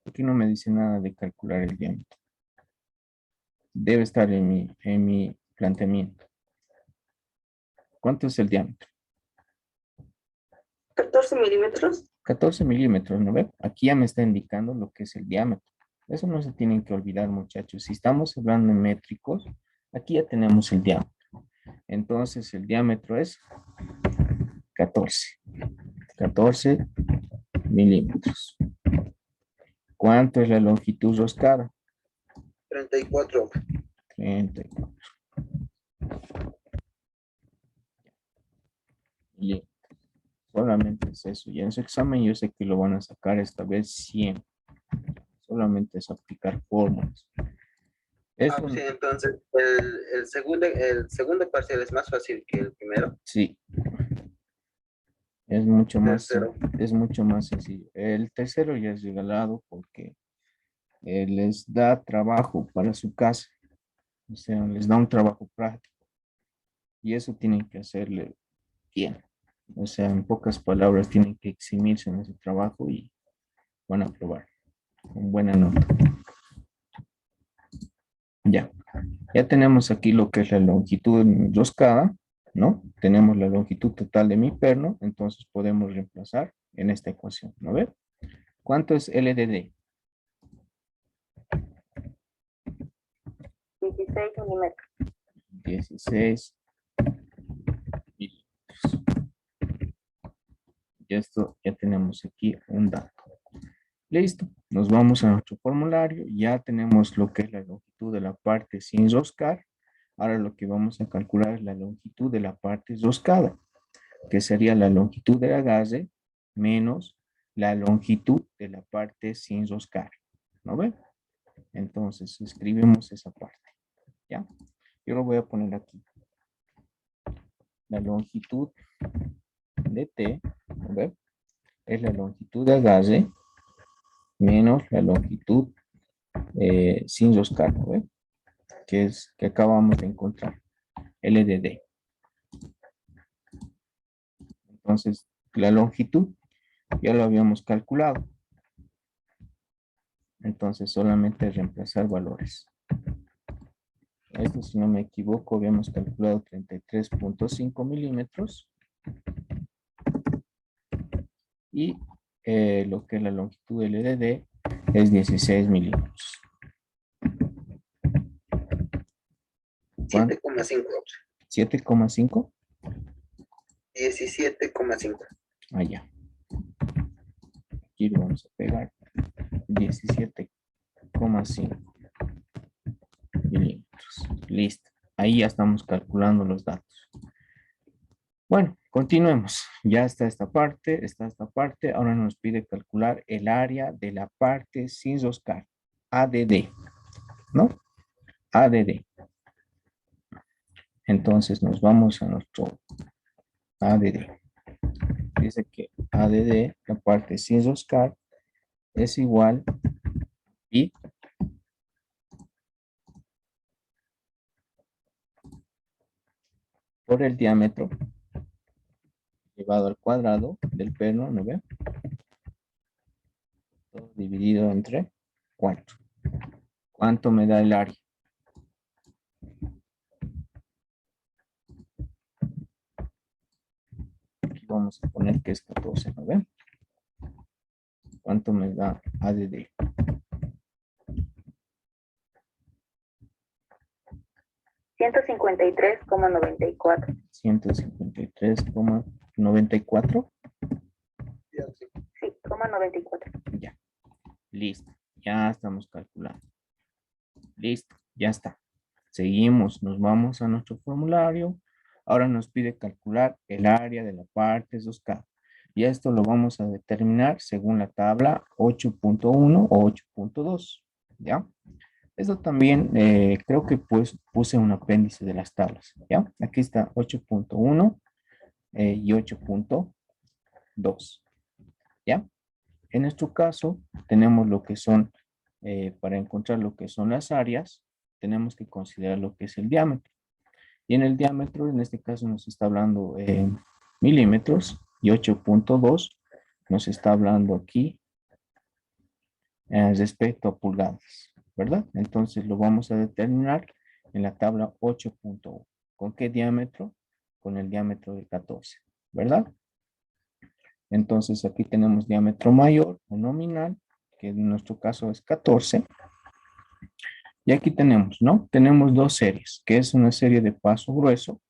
Aquí no me dice nada de calcular el diámetro. Debe estar en mi planteamiento. ¿Cuánto es el diámetro? 14 milímetros. 14 milímetros, ¿no ve? Aquí ya me está indicando lo que es el diámetro. Eso no se tienen que olvidar, muchachos. Si estamos hablando en métricos, aquí ya tenemos el diámetro. Entonces, el diámetro es 14. 14 milímetros. ¿Cuánto es la longitud roscada? 34. 34 milímetros. Solamente es eso. Y en su examen yo sé que lo van a sacar esta vez 100. Solamente es aplicar fórmulas. Eso, Sí, entonces el segundo parcial es más fácil que el primero. sí, es mucho más sencillo. El tercero ya es regalado porque les da trabajo para su casa. O sea, les da un trabajo práctico. Y eso tienen que hacerle bien. O sea, en pocas palabras, tienen que eximirse en ese trabajo y van a aprobar con buena nota. Ya. Ya tenemos aquí lo que es la longitud enroscada, ¿no? Tenemos la longitud total de mi perno, entonces podemos reemplazar en esta ecuación, ¿no ve? ¿Cuánto es LDD? 16 milímetros. 16 milímetros. Y esto ya tenemos aquí un dato. Listo, nos vamos a nuestro formulario. Ya tenemos lo que es la longitud de la parte sin roscar. Ahora lo que vamos a calcular es la longitud de la parte roscada, que sería la longitud del agarre menos la longitud de la parte sin roscar. ¿No ve? Entonces, escribimos esa parte. ¿Ya? Yo lo voy a poner aquí. La longitud de T, ¿no ve? Es la longitud de agarre menos la longitud sin roscar, ¿no ve? Que es que acabamos de encontrar, LDD. Entonces, la longitud ya lo habíamos calculado. Entonces, solamente reemplazar valores. Esto, si no me equivoco, habíamos calculado 33.5 milímetros. Y lo que es la longitud LDD es 16 milímetros. 7,5. 7,5. 17,5. Allá. Aquí lo vamos a pegar. 17,5 milímetros. Listo. Ahí ya estamos calculando los datos. Bueno, continuemos. Ya está esta parte, Ahora nos pide calcular el área de la parte sin roscar. ADD, ¿no? ADD. Entonces nos vamos a nuestro ADD. Dice que ADD, la parte sin roscar, es igual y por el diámetro elevado al cuadrado del perno, ¿no ve? Todo dividido entre 4. ¿Cuánto me da el área? vamos a poner que es 14, ¿no ven? ¿Cuánto me da ADD? 153,94. 153,94. Ya, sí. Sí, 94. Ya, listo. Ya estamos calculando. Listo, ya está. Seguimos, nos vamos a nuestro formulario. Ahora nos pide calcular el área de la parte 2K. Y esto lo vamos a determinar según la tabla 8.1 o 8.2. ¿Ya? Esto también creo que pues puse un apéndice de las tablas. ¿Ya? Aquí está 8.1 y 8.2. ¿Ya? En nuestro caso, tenemos lo que son, para encontrar lo que son las áreas, tenemos que considerar lo que es el diámetro. Y en el diámetro, en este caso, nos está hablando en milímetros y 8.2 nos está hablando aquí respecto a pulgadas, ¿verdad? Entonces lo vamos a determinar en la tabla 8.1. ¿Con qué diámetro? Con el diámetro de 14, ¿verdad? Entonces aquí tenemos diámetro mayor o nominal, que en nuestro caso es 14. Y aquí tenemos, ¿no? Tenemos dos series, que es una serie de paso grueso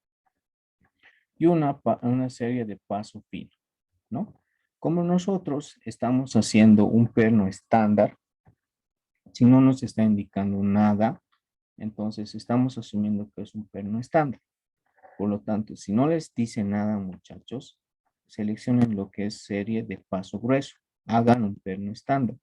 y una serie de paso fino, ¿no? Como nosotros estamos haciendo un perno estándar, si no nos está indicando nada, entonces estamos asumiendo que es un perno estándar. Por lo tanto, si no les dice nada, muchachos, seleccionen lo que es serie de paso grueso. Hagan un perno estándar.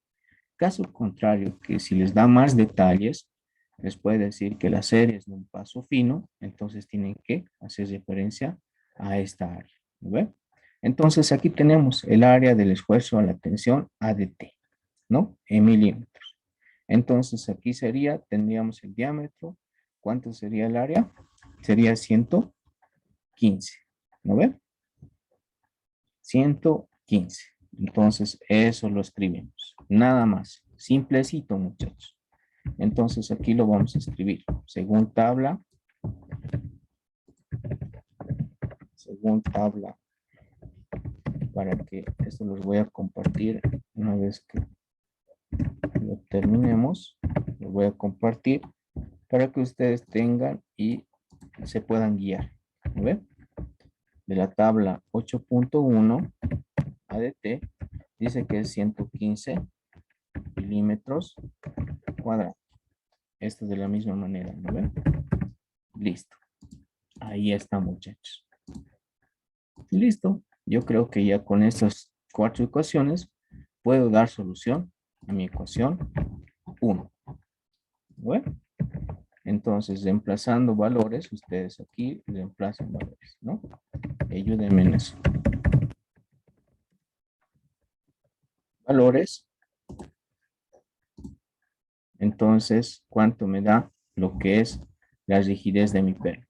Caso contrario, que si les da más detalles, les puede decir que la serie es de un paso fino, entonces tienen que hacer referencia a esta área. ¿Ve? Entonces aquí tenemos el área del esfuerzo a la tensión ADT, ¿no? En milímetros. Entonces aquí sería, tendríamos el diámetro. ¿Cuánto sería el área? Sería 115, ¿no ve? 115. Entonces eso lo escribimos. Nada más. Simplecito, muchachos. Entonces aquí lo vamos a escribir. Según tabla. Para que esto los voy a compartir una vez que lo terminemos. Lo voy a compartir para que ustedes tengan y se puedan guiar. ¿Ve? De la tabla 8.1 ADT dice que es 115 milímetros cuadrados. Esto de la misma manera, ¿no ven? Listo. Ahí está, muchachos. Listo. Yo creo que ya con estas 4 ecuaciones puedo dar solución a mi ecuación 1. Bueno, entonces reemplazando valores, ustedes aquí reemplazan valores, ¿no? Ayúdenme en eso. Valores. Entonces, ¿cuánto me da lo que es la rigidez de mi perno?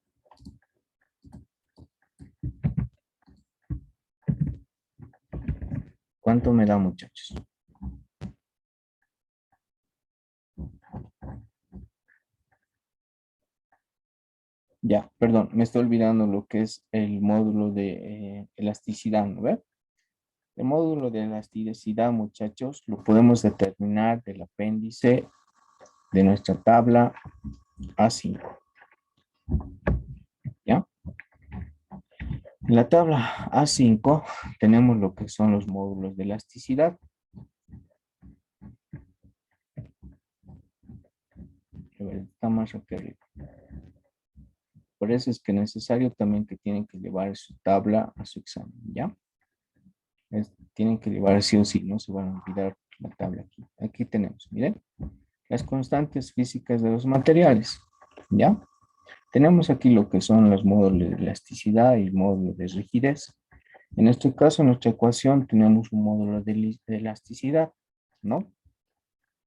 ¿Cuánto me da, muchachos? Ya, perdón, me estoy olvidando lo que es el módulo de elasticidad, ¿no ve? El módulo de elasticidad, muchachos, lo podemos determinar del apéndice de nuestra tabla A5. ¿Ya? En la tabla A5 tenemos lo que son los módulos de elasticidad. A ver, está más aquí arriba. Por eso es que es necesario también que tienen que llevar su tabla a su examen, ¿ya? Tienen que llevar sí o sí, no se van a olvidar la tabla aquí. Aquí tenemos, miren, las constantes físicas de los materiales, ¿ya? Tenemos aquí lo que son los módulos de elasticidad y el módulo de rigidez. En este caso, en nuestra ecuación tenemos un módulo de elasticidad, ¿no?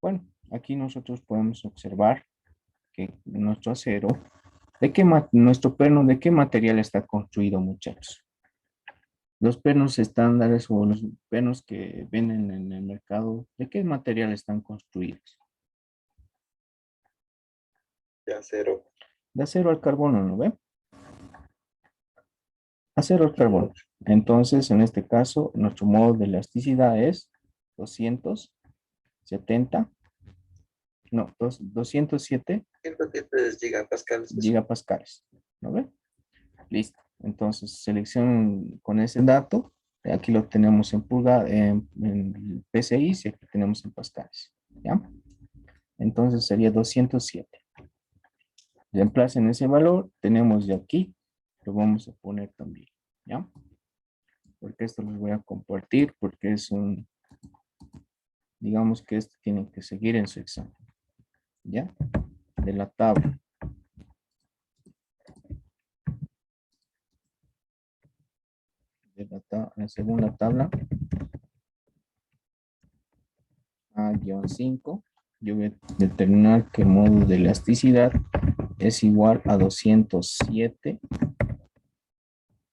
Bueno, aquí nosotros podemos observar que nuestro acero, nuestro perno, ¿de qué material está construido, muchachos? Los pernos estándares o los pernos que venden en el mercado, ¿de qué material están construidos? De acero. De acero al carbono, ¿no ve? Acero al carbono. Entonces, en este caso, nuestro modo de elasticidad es 270, no, 207 107 gigapascales. gigapascales. ¿No ve? Listo. Entonces, selección con ese dato. Aquí lo tenemos en pulgada, en PSI, y aquí tenemos en pascales. ¿Ya? Entonces sería 207. Reemplacen ese valor, tenemos de aquí, lo vamos a poner también. ¿Ya? Porque esto los voy a compartir, porque es un, digamos que esto tienen que seguir en su examen. ¿Ya? De la tabla. La segunda tabla. A-5. Yo voy a determinar que el modo de elasticidad es igual a 207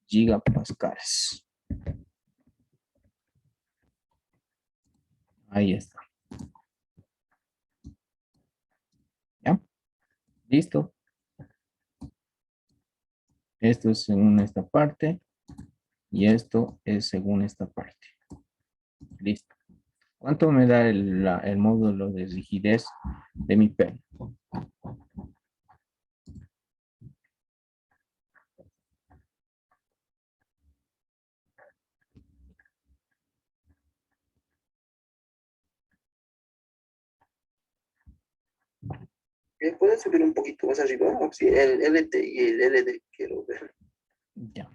gigapascales. Ahí está. ¿Ya? Listo. Esto es según esta parte y esto es según esta parte. Listo. ¿Cuánto me da el módulo de rigidez de mi pen? ¿Puedes subir un poquito más arriba? Oh, sí, el LT y el LD quiero ver. Ya.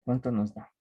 ¿Cuánto nos da?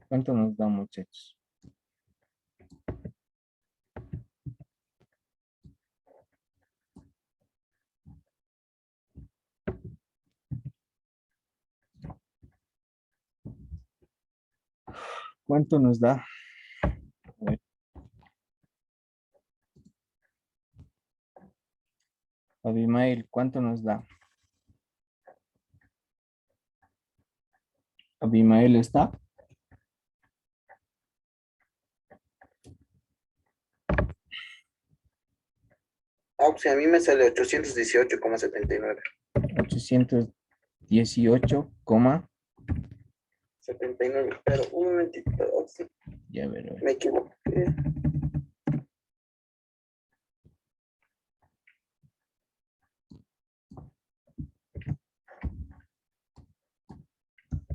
¿Cuánto nos da, muchachos? ¿Cuánto nos da? A ver. Abimael, ¿cuánto nos da? Abimael está. Ah, pues a mí me sale 818,79. 818, 79, pero un momentito, oh, sí, ya ver. me equivoqué.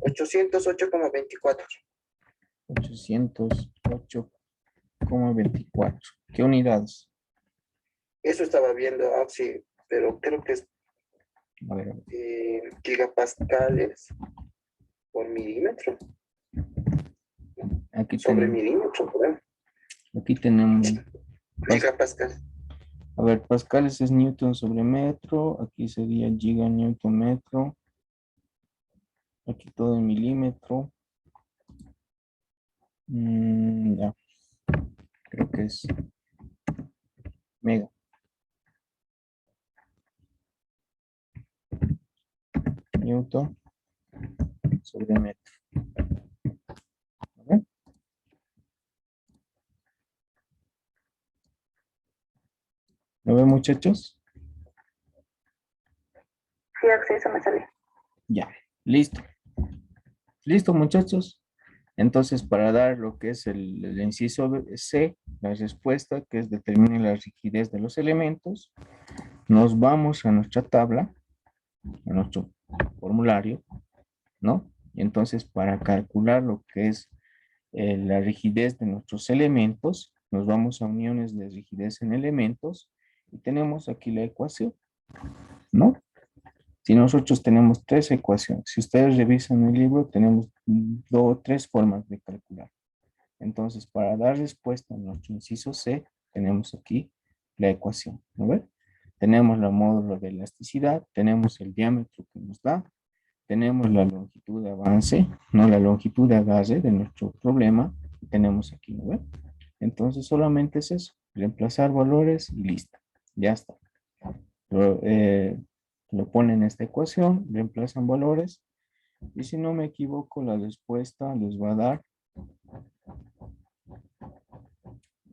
808,24. 808,24. ¿Qué unidades? Eso estaba viendo, ah, sí, pero creo que es A ver, a ver. gigapascales por milímetro, Aquí sobre tenemos, milímetro, por ahí. aquí tenemos, Gigapascal. a ver, pascales es newton sobre metro, aquí sería giganewton metro, aquí todo en milímetro. Ya, creo que es mega. newton sobre metro. ¿Vale? ¿Lo ven, muchachos? Sí, acceso me sale. Ya, listo. Listo, muchachos. Entonces, para dar lo que es el inciso C, la respuesta, que es determine la rigidez de los elementos, nos vamos a nuestra tabla, a nuestro formulario, ¿no? Y entonces, para calcular lo que es la rigidez de nuestros elementos, nos vamos a uniones de rigidez en elementos y tenemos aquí la ecuación, ¿no? Si nosotros tenemos tres ecuaciones, si ustedes revisan el libro, tenemos tres formas de calcular. Entonces, para dar respuesta a nuestro inciso C, tenemos aquí la ecuación, ¿no ven? Tenemos la módulo de elasticidad, tenemos el diámetro que nos da, tenemos la longitud de avance, no la longitud de agarre de nuestro problema, tenemos aquí, ¿no ven? Entonces, solamente es eso, reemplazar valores y listo, ya está. Lo ponen en esta ecuación, reemplazan valores, y si no me equivoco, la respuesta les va a dar,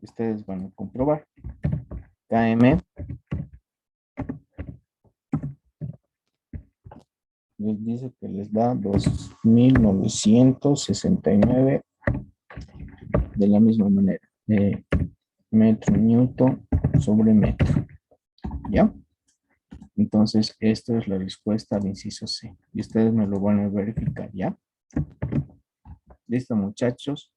ustedes van a comprobar, KM les dice que les da 2.969 de la misma manera, metro newton sobre metro, ¿ya? Entonces, esta es la respuesta al inciso C. Y ustedes me lo van a verificar, ¿ya? Listo, muchachos.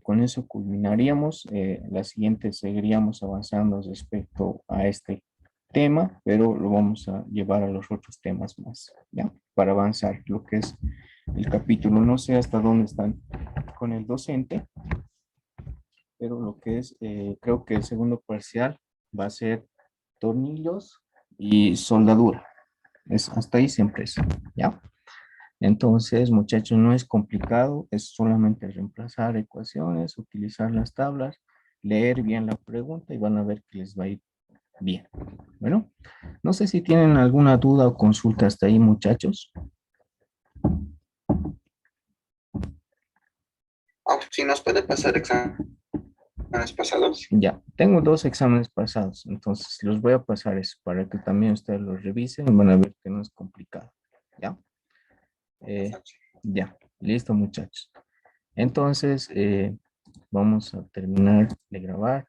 Con eso culminaríamos. La siguiente seguiríamos avanzando respecto a este tema, pero lo vamos a llevar a los otros temas más, ¿ya? Para avanzar lo que es el capítulo. No sé hasta dónde están con el docente, pero lo que es, creo que el segundo parcial va a ser tornillos y soldadura. Hasta ahí siempre es, ¿ya? Entonces, muchachos, no es complicado, es solamente reemplazar ecuaciones, utilizar las tablas, leer bien la pregunta y van a ver que les va a ir bien. Bueno, no sé si tienen alguna duda o consulta hasta ahí, muchachos. Si nos puede pasar exámenes pasados. Ya, tengo dos exámenes pasados, entonces los voy a pasar eso para que también ustedes los revisen y van a ver que no es complicado. ¿Ya? Ya, listo, muchachos. Entonces, vamos a terminar de grabar.